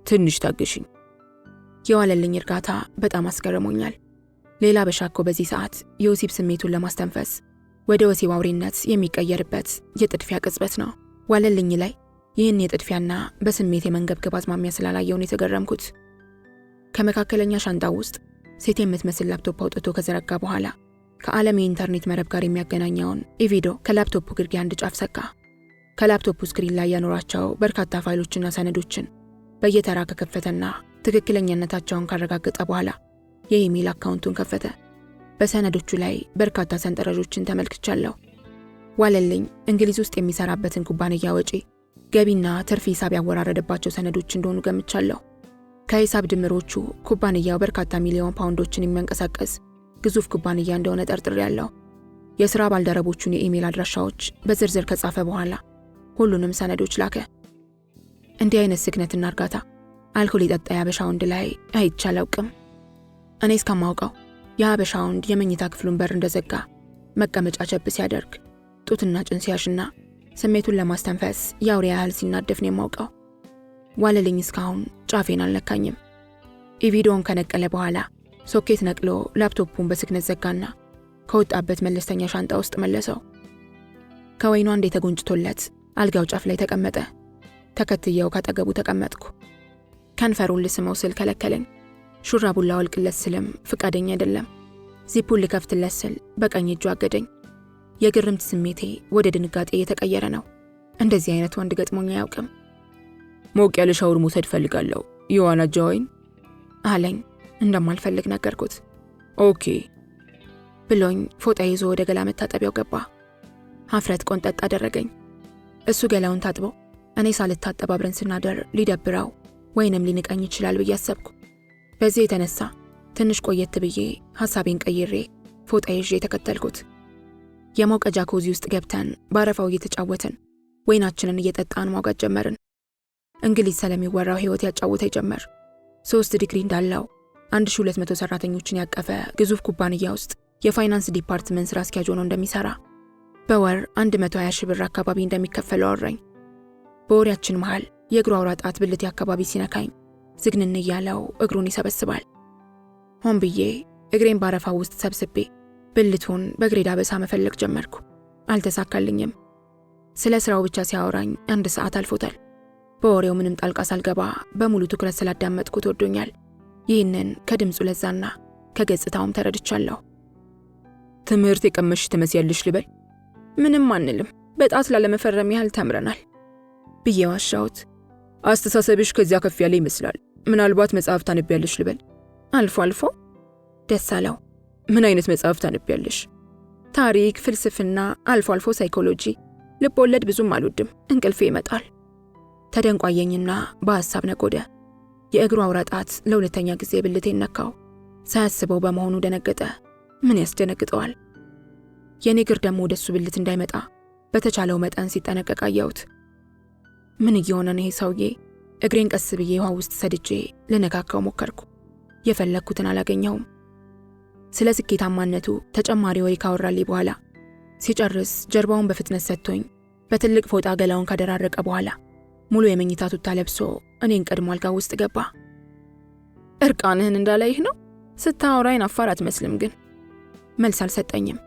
ትንሽ ታገሽኝ። የዋለልኝ እርጋታ በጣም አስገርሞኛል። ሌላ በሻኮ በዚህ ሰዓት የወሲብ ስሜቱን ለማስተንፈስ ወደ ወሲብ አውሬነት የሚቀየርበት የጥድፊያ ቅጽበት ነው። ዋለልኝ ላይ ይህን የጥድፊያና በስሜት የመንገብገብ አዝማሚያ ስላላየውን የተገረምኩት። ከመካከለኛ ሻንጣው ውስጥ ሴት የምትመስል ላፕቶፕ አውጥቶ ከዘረጋ በኋላ ከዓለም የኢንተርኔት መረብ ጋር የሚያገናኘውን ኢቪዶ ከላፕቶፑ ግርጌ አንድ ጫፍ ሰካ። ከላፕቶፑ ስክሪን ላይ ያኖራቸው በርካታ ፋይሎችና ሰነዶችን በየተራ ከከፈተና ትክክለኛነታቸውን ካረጋገጠ በኋላ የኢሜል አካውንቱን ከፈተ። በሰነዶቹ ላይ በርካታ ሰንጠረዦችን ተመልክቻለሁ። ዋለልኝ እንግሊዝ ውስጥ የሚሰራበትን ኩባንያ ወጪ፣ ገቢና ትርፍ ሂሳብ ያወራረደባቸው ሰነዶች እንደሆኑ ገምቻለሁ። ከሂሳብ ድምሮቹ ኩባንያው በርካታ ሚሊዮን ፓውንዶችን የሚያንቀሳቀስ ግዙፍ ኩባንያ እንደሆነ ጠርጥሬያለሁ። የሥራ ባልደረቦቹን የኢሜል አድራሻዎች በዝርዝር ከጻፈ በኋላ ሁሉንም ሰነዶች ላከ። እንዲህ አይነት ስክነትና እርጋታ አልኮል የጠጣ የሀበሻ ወንድ ላይ አይቼ አላውቅም። እኔ እስከማውቀው የሀበሻ ወንድ የመኝታ ክፍሉን በር እንደዘጋ መቀመጫ ቸብ ሲያደርግ ጡትና ጭን ሲያሽና ስሜቱን ለማስተንፈስ የአውሬ ያህል ሲናደፍ ነው የማውቀው። ዋለልኝ እስካሁን ጫፌን አልነካኝም። ኢቪዶን ከነቀለ በኋላ ሶኬት ነቅሎ ላፕቶፑን በስክነት ዘጋና ከወጣበት መለስተኛ ሻንጣ ውስጥ መለሰው። ከወይኗ አንዴ ተጎንጭቶለት አልጋው ጫፍ ላይ ተቀመጠ። ተከትየው ካጠገቡ ተቀመጥኩ። ከንፈሩን ልስመው ስል ከለከለኝ። ሹራቡን ላወልቅለት ስልም ፍቃደኛ አይደለም። ዚፑን ልከፍትለት ስል በቀኝ እጁ አገደኝ። የግርምት ስሜቴ ወደ ድንጋጤ እየተቀየረ ነው። እንደዚህ አይነት ወንድ ገጥሞኝ አያውቅም። ሞቅ ያለ ሻወር መውሰድ ፈልጋለሁ፣ የዋና ጃዋይን አለኝ። እንደማልፈልግ ነገርኩት። ኦኬ ብሎኝ ፎጣ ይዞ ወደ ገላ መታጠቢያው ገባ። ሀፍረት ቆንጠጥ አደረገኝ። እሱ ገላውን ታጥቦ እኔ ሳልታጠብ አብረን ስናደር ሊደብረው ወይንም ሊንቀኝ ይችላል ብዬ አሰብኩ። በዚህ የተነሳ ትንሽ ቆየት ብዬ ሐሳቤን ቀይሬ ፎጣ ይዤ ተከተልኩት። የሞቀ ጃኮዚ ውስጥ ገብተን ባረፋው እየተጫወትን ወይናችንን እየጠጣን ማውጋት ጀመርን። እንግሊዝ ስለሚወራው ሕይወት ያጫውተኝ ጀመር። 3 ዲግሪ እንዳለው 1200 ሰራተኞችን ያቀፈ ግዙፍ ኩባንያ ውስጥ የፋይናንስ ዲፓርትመንት ስራ አስኪያጅ ሆኖ እንደሚሰራ፣ በወር 120 ሺህ ብር አካባቢ እንደሚከፈለው አወራኝ። በወሬያችን መሃል የእግሩ አውራ ጣት ብልቴ አካባቢ ሲነካኝ ዝግንን እያለው እግሩን ይሰበስባል። ሆን ብዬ እግሬን ባረፋ ውስጥ ሰብስቤ ብልቱን በእግሬ ዳበሳ መፈለግ ጀመርኩ። አልተሳካልኝም። ስለ ስራው ብቻ ሲያወራኝ 1 ሰዓት አልፎታል። በወሬው ምንም ጣልቃ ሳልገባ በሙሉ ትኩረት ስላዳመጥኩት ወዶኛል። ይህንን ከድምፁ ለዛና ከገጽታውም ተረድቻለሁ። ትምህርት የቀመሽ ትመስያለሽ ልበል? ምንም አንልም፣ በጣት ላለመፈረም ያህል ተምረናል ብዬ ዋሻሁት። አስተሳሰብሽ ከዚያ ከፍ ያለ ይመስላል። ምናልባት መጽሐፍ ታነቢያለሽ ልበል? አልፎ አልፎ። ደስ አለው። ምን አይነት መጽሐፍ ታነቢያለሽ? ታሪክ፣ ፍልስፍና፣ አልፎ አልፎ ሳይኮሎጂ። ልብ ወለድ ብዙም አልወድም፣ እንቅልፌ ይመጣል። ተደንቋየኝና በሐሳብ ነጎደ። የእግሩ አውራ ጣት ለሁለተኛ ጊዜ ብልቴን ነካው። ሳያስበው በመሆኑ ደነገጠ። ምን ያስደነግጠዋል? የኔ እግር ደግሞ ወደሱ ብልት እንዳይመጣ በተቻለው መጠን ሲጠነቀቅ አየሁት። ምን እየሆነ ነው ይሄ ሰውዬ? እግሬን ቀስ ብዬ ውሃ ውስጥ ሰድጄ ልነካካው ሞከርኩ። የፈለግኩትን አላገኘሁም። ስለ ስኬታማነቱ ተጨማሪ ወሬ ካወራልኝ በኋላ ሲጨርስ ጀርባውን በፍጥነት ሰጥቶኝ በትልቅ ፎጣ ገላውን ካደራረቀ በኋላ ሙሉ የመኝታ ቱታ ለብሶ እኔን ቀድሞ አልጋ ውስጥ ገባ። እርቃንህን እንዳላይህ ነው? ስታወራኝ አፋር አትመስልም ግን። መልስ አልሰጠኝም።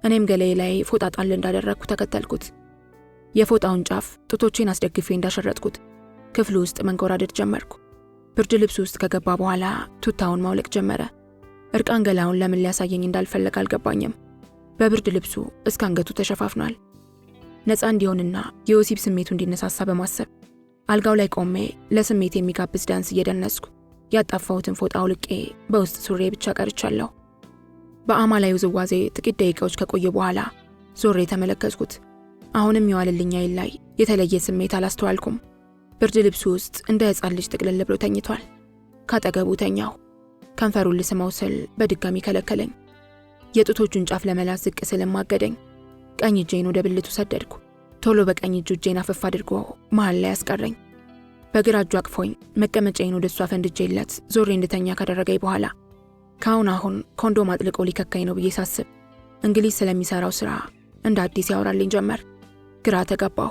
እኔም ገላዬ ላይ ፎጣ ጣል እንዳደረግኩ ተከተልኩት። የፎጣውን ጫፍ ጡቶቼን አስደግፌ እንዳሸረጥኩት ክፍሉ ውስጥ መንጎራደድ ጀመርኩ። ብርድ ልብሱ ውስጥ ከገባ በኋላ ቱታውን ማውለቅ ጀመረ። እርቃን ገላውን ለምን ሊያሳየኝ እንዳልፈለግ አልገባኝም። በብርድ ልብሱ እስከ አንገቱ ተሸፋፍኗል። ነፃ እንዲሆንና የወሲብ ስሜቱ እንዲነሳሳ በማሰብ አልጋው ላይ ቆሜ ለስሜት የሚጋብዝ ዳንስ እየደነስኩ ያጣፋሁትን ፎጣ አውልቄ በውስጥ ሱሬ ብቻ ቀርቻለሁ። በአማላይ ውዝዋዜ ጥቂት ደቂቃዎች ከቆየ በኋላ ዞሬ ተመለከትኩት። አሁንም የዋለልኝ አይን ላይ የተለየ ስሜት አላስተዋልኩም። ብርድ ልብሱ ውስጥ እንደ ሕፃን ልጅ ጥቅልል ብሎ ተኝቷል። ካጠገቡ ተኛሁ። ከንፈሩን ልስመው ስል በድጋሚ ከለከለኝ። የጡቶቹን ጫፍ ለመላስ ዝቅ ስልም አገደኝ። ቀኝ እጄን ወደ ብልቱ ሰደድኩ። ቶሎ በቀኝ እጁ እጄን አፈፍ አድርጎ መሃል ላይ አስቀረኝ። በግራ እጁ አቅፎኝ መቀመጫዬን ወደ እሱ አፈንድጄለት ዞሬ እንድተኛ ካደረገኝ በኋላ አሁን ኮንዶም አጥልቆ ሊከካኝ ነው ብዬ ሳስብ እንግሊዝ ስለሚሰራው ስራ እንደ አዲስ ያወራልኝ ጀመር። ግራ ተጋባሁ።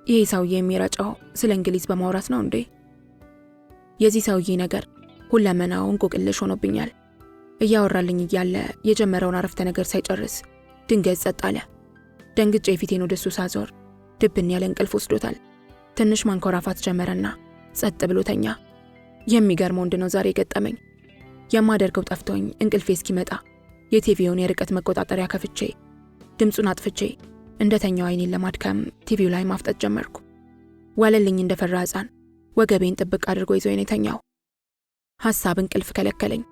ይሄ ሰውዬ የሚረጨው ስለ እንግሊዝ በማውራት ነው እንዴ? የዚህ ሰውዬ ነገር ሁለመናው እንቆቅልሽ ሆኖብኛል። እያወራልኝ እያለ የጀመረውን አረፍተ ነገር ሳይጨርስ ድንገት ጸጥ አለ። ደንግጬ ፊቴን ወደሱ ሳዞር ድብን ያለ እንቅልፍ ወስዶታል። ትንሽ ማንኮራፋት ጀመረና ጸጥ ብሎ ተኛ። የሚገርመው ወንድ ነው ዛሬ ገጠመኝ። የማደርገው ጠፍቶኝ እንቅልፌ እስኪመጣ የቲቪውን የርቀት መቆጣጠሪያ ከፍቼ ድምፁን አጥፍቼ እንደተኛው አይኔን ለማድከም ቲቪው ላይ ማፍጠጥ ጀመርኩ። ዋለልኝ እንደፈራ ሕፃን ወገቤን ጥብቅ አድርጎ ይዞኝ ነው የተኛው። ሐሳብ እንቅልፍ ከለከለኝ።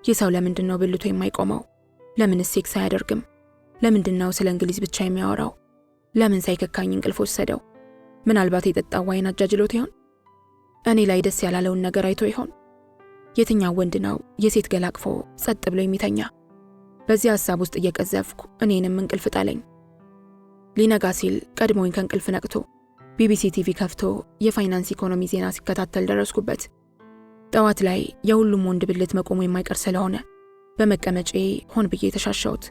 ይህ ሰው ለምንድን ነው ብልቱ የማይቆመው? ለምንስ ሴክስ አያደርግም? ለምንድን ነው ስለ እንግሊዝ ብቻ የሚያወራው? ለምን ሳይከካኝ እንቅልፍ ወሰደው? ምናልባት የጠጣው ዋይን አጃጅሎት ይሆን? እኔ ላይ ደስ ያላለውን ነገር አይቶ ይሆን? የትኛው ወንድ ነው የሴት ገላቅፎ ጸጥ ብሎ የሚተኛ? በዚህ ሐሳብ ውስጥ እየቀዘፍኩ እኔንም እንቅልፍ ጣለኝ። ሊነጋ ሲል ቀድሞኝ ከእንቅልፍ ነቅቶ ቢቢሲ ቲቪ ከፍቶ የፋይናንስ ኢኮኖሚ ዜና ሲከታተል ደረስኩበት። ጠዋት ላይ የሁሉም ወንድ ብልት መቆሙ የማይቀር ስለሆነ በመቀመጬ ሆን ብዬ ተሻሻሁት።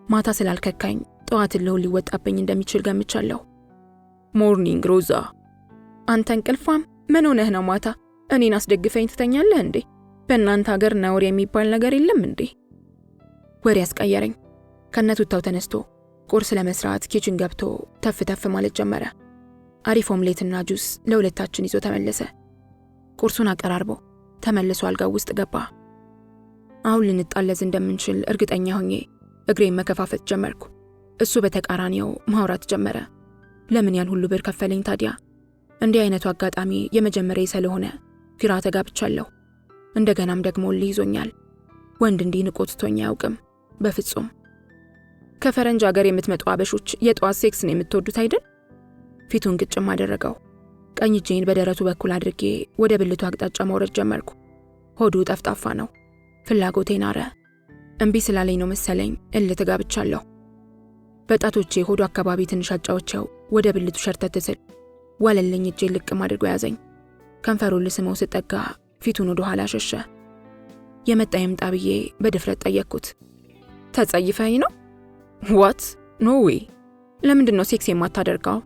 ማታ ስላልከካኝ ጠዋትን ልሁን ሊወጣብኝ እንደሚችል ገምቻለሁ። ሞርኒንግ ሮዛ። አንተ እንቅልፋም ምን ሆነህ ነው? ማታ እኔን አስደግፈኝ ትተኛለህ እንዴ? በእናንተ ሀገር ነውር የሚባል ነገር የለም እንዴ? ወሬ ያስቀየረኝ። ከነቱታው ተነስቶ ቁርስ ለመስራት ኪችን ገብቶ ተፍ ተፍ ማለት ጀመረ። አሪፍ ኦምሌትና ጁስ ለሁለታችን ይዞ ተመለሰ። ቁርሱን አቀራርቦ ተመልሶ አልጋው ውስጥ ገባ። አሁን ልንጣለዝ እንደምንችል እርግጠኛ ሆኜ እግሬን መከፋፈት ጀመርኩ። እሱ በተቃራኒው ማውራት ጀመረ። ለምን ያን ሁሉ ብር ከፈለኝ ታዲያ? እንዲህ አይነቱ አጋጣሚ የመጀመሪያ ስለሆነ ግራ ተጋብቻለሁ። እንደገናም ደግሞ ይዞኛል። ወንድ እንዲህ ንቆ ትቶኝ አያውቅም በፍጹም። ከፈረንጅ ሀገር የምትመጡ አበሾች የጠዋት ሴክስ ነው የምትወዱት አይደል? ፊቱን ግጭም አደረገው። ቀኝ እጄን በደረቱ በኩል አድርጌ ወደ ብልቱ አቅጣጫ መውረድ ጀመርኩ። ሆዱ ጠፍጣፋ ነው። ፍላጎቴ ናረ። እምቢ ስላለኝ ነው መሰለኝ እልህ ተጋብቻለሁ። በጣቶቼ ሆዱ አካባቢ ትንሽ አጫውቼው ወደ ብልቱ ሸርተት ስል ዋለልኝ እጄን ልቅም አድርጎ ያዘኝ። ከንፈሩን ልስመው ስጠጋ ፊቱን ወደ ኋላ ሸሸ። የመጣ ይምጣ ብዬ በድፍረት ጠየቅኩት። ተጸይፈኝ ነው? ዋት? ኖ ዌይ። ለምንድን ነው ሴክስ የማታደርገው?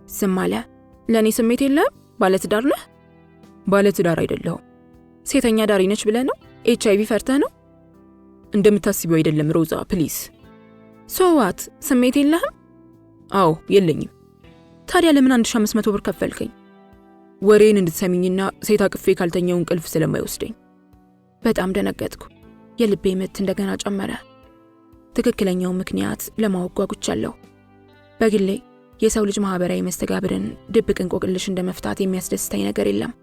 ዝም አለ። ለእኔ ስሜት የለም? ባለትዳር ነህ? ባለትዳር አይደለሁም። ሴተኛ ዳሪ ነች ብለህ ነው? HIV ፈርተህ ነው? እንደምታስቢው አይደለም ሮዛ፣ ፕሊዝ። ሶ ዋት? ስሜት የለህም? አዎ የለኝም። ታዲያ ለምን 1500 ብር ከፈልከኝ? ወሬን እንድትሰሚኝና ሴት አቅፌ ካልተኛው እንቅልፍ ስለማይወስደኝ። በጣም ደነገጥኩ። የልቤ ምት እንደገና ጨመረ። ትክክለኛው ምክንያት ለማወቅ ጓጉቻለሁ። በግሌ የሰው ልጅ ማህበራዊ መስተጋብርን ድብቅ እንቆቅልሽ እንደመፍታት የሚያስደስተኝ ነገር የለም።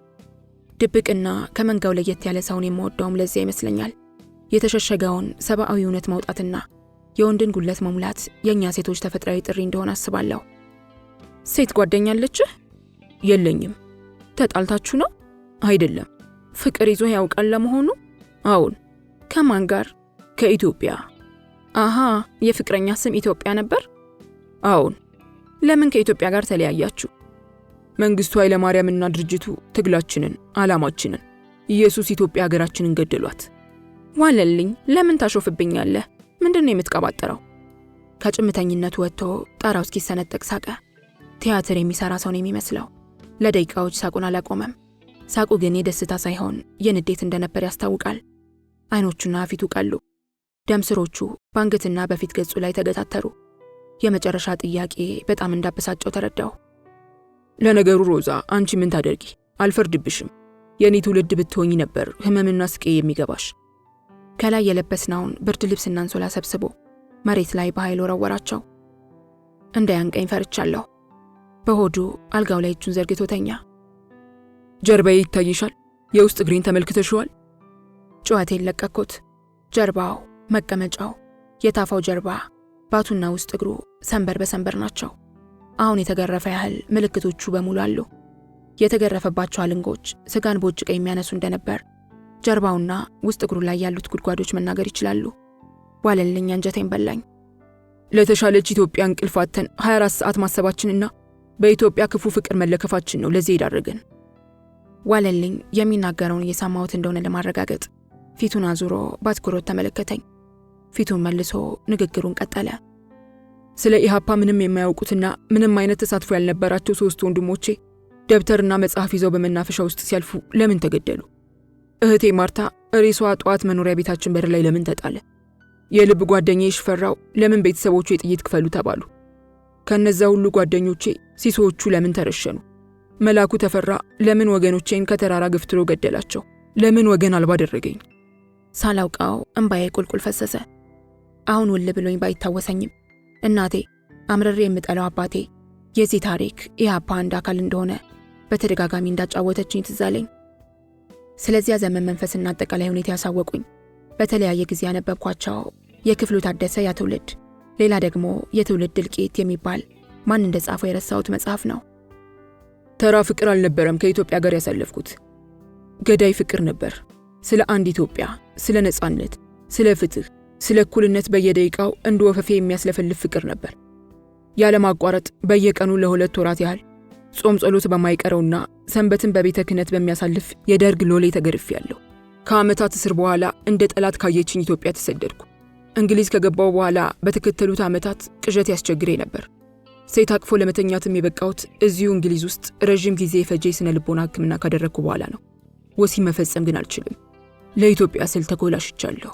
ድብቅና ከመንጋው ለየት ያለ ሰውን የምወደውም ለዚያ ይመስለኛል። የተሸሸገውን ሰብአዊ እውነት ማውጣትና የወንድን ጉለት መሙላት የእኛ ሴቶች ተፈጥሯዊ ጥሪ እንደሆነ አስባለሁ። ሴት ጓደኛ አለችህ? የለኝም። ተጣልታችሁ ነው? አይደለም። ፍቅር ይዞ ያውቃል ለመሆኑ? አዎን። ከማን ጋር? ከኢትዮጵያ። አሃ፣ የፍቅረኛ ስም ኢትዮጵያ ነበር? አዎን። ለምን ከኢትዮጵያ ጋር ተለያያችሁ? መንግስቱ ኃይለማርያምና ድርጅቱ ትግላችንን፣ ዓላማችንን ኢየሱስ ኢትዮጵያ ሀገራችንን ገደሏት። ዋለልኝ፣ ለምን ታሾፍብኛለህ? ምንድነው የምትቀባጥረው? ከጭምተኝነቱ ወጥቶ ጣራው እስኪሰነጠቅ ሳቀ። ቲያትር የሚሰራ ሰው ነው የሚመስለው። ለደቂቃዎች ሳቁን አላቆመም። ሳቁ ግን የደስታ ሳይሆን የንዴት እንደነበር ያስታውቃል። አይኖቹና ፊቱ ቀሉ። ደም ስሮቹ በአንገትና በፊት ገጹ ላይ ተገታተሩ። የመጨረሻ ጥያቄ በጣም እንዳበሳጨው ተረዳው። ለነገሩ ሮዛ፣ አንቺ ምን ታደርጊ? አልፈርድብሽም። የኔ ትውልድ ብትሆኚ ነበር ህመምና ስቃይ የሚገባሽ። ከላይ የለበስናውን ብርድ ልብስና አንሶላ ሰብስቦ መሬት ላይ በኃይል ወረወራቸው። እንዳያንቀኝ ፈርቻለሁ። በሆዱ አልጋው ላይ እጁን ዘርግቶ ተኛ። ጀርባዬ ይታይሻል? የውስጥ እግሬን ተመልክተሽዋል? ጩኸቴን ለቀኩት። ጀርባው፣ መቀመጫው፣ የታፋው ጀርባ፣ ባቱና ውስጥ እግሩ ሰንበር በሰንበር ናቸው። አሁን የተገረፈ ያህል ምልክቶቹ በሙሉ አሉ። የተገረፈባቸው አልንጎች ስጋን በውጭ የሚያነሱ እንደነበር ጀርባውና ውስጥ እግሩ ላይ ያሉት ጉድጓዶች መናገር ይችላሉ። ዋለልኝ፣ አንጀቴን በላኝ። ለተሻለች ኢትዮጵያ እንቅልፍ አጥተን 24 ሰዓት ማሰባችንና በኢትዮጵያ ክፉ ፍቅር መለከፋችን ነው ለዚህ ይዳረገን። ዋለልኝ የሚናገረውን እየሰማሁት እንደሆነ ለማረጋገጥ ፊቱን አዙሮ በአትኩሮት ተመለከተኝ። ፊቱን መልሶ ንግግሩን ቀጠለ። ስለ ኢሃፓ ምንም የማያውቁትና ምንም አይነት ተሳትፎ ያልነበራቸው 3 ወንድሞቼ ደብተርና መጽሐፍ ይዘው በመናፈሻ ውስጥ ሲያልፉ ለምን ተገደሉ? እህቴ ማርታ ሬሷ ጠዋት መኖሪያ ቤታችን በር ላይ ለምን ተጣለ? የልብ ጓደኛዬ ሽፈራው ለምን ቤተሰቦቹ የጥይት ክፈሉ ተባሉ? ከነዛ ሁሉ ጓደኞቼ ሲሶዎቹ ለምን ተረሸኑ? መላኩ ተፈራ ለምን ወገኖቼን ከተራራ ገፍትሮ ገደላቸው? ለምን ወገን አልባ አደረገኝ? ሳላውቀው እንባዬ ቁልቁል ፈሰሰ። አሁን ውል ብሎኝ ባይታወሰኝም እናቴ፣ አምረሬ የምጠላው አባቴ የዚህ ታሪክ ኢሃፓ አንድ አካል እንደሆነ በተደጋጋሚ እንዳጫወተችኝ ትዝ አለኝ። ስለዚያ ዘመን መንፈስና አጠቃላይ ሁኔታ ያሳወቁኝ በተለያየ ጊዜ ያነበብኳቸው የክፍሉ ታደሰ ያ ትውልድ፣ ሌላ ደግሞ የትውልድ እልቂት የሚባል ማን እንደጻፈው የረሳሁት መጽሐፍ ነው። ተራ ፍቅር አልነበረም ከኢትዮጵያ ጋር ያሳለፍኩት። ገዳይ ፍቅር ነበር። ስለ አንድ ኢትዮጵያ፣ ስለ ነጻነት፣ ስለ ፍትህ፣ ስለ እኩልነት በየደቂቃው እንደ ወፈፌ የሚያስለፈልፍ ፍቅር ነበር። ያለማቋረጥ በየቀኑ ለ2 ወራት ያህል ጾም ጸሎት በማይቀረውና ሰንበትን በቤተ ክህነት በሚያሳልፍ የደርግ ሎሌ ተገርፌያለሁ። ከዓመታት እስር በኋላ እንደ ጠላት ካየችኝ ኢትዮጵያ ተሰደድኩ። እንግሊዝ ከገባው በኋላ በተከተሉት ዓመታት ቅዠት ያስቸግረኝ ነበር። ሴት አቅፎ ለመተኛትም የበቃሁት እዚሁ እንግሊዝ ውስጥ ረዥም ጊዜ የፈጀ የሥነ ልቦና ሕክምና ካደረግኩ በኋላ ነው። ወሲብ መፈጸም ግን አልችልም። ለኢትዮጵያ ስል ተኮላሽቻለሁ።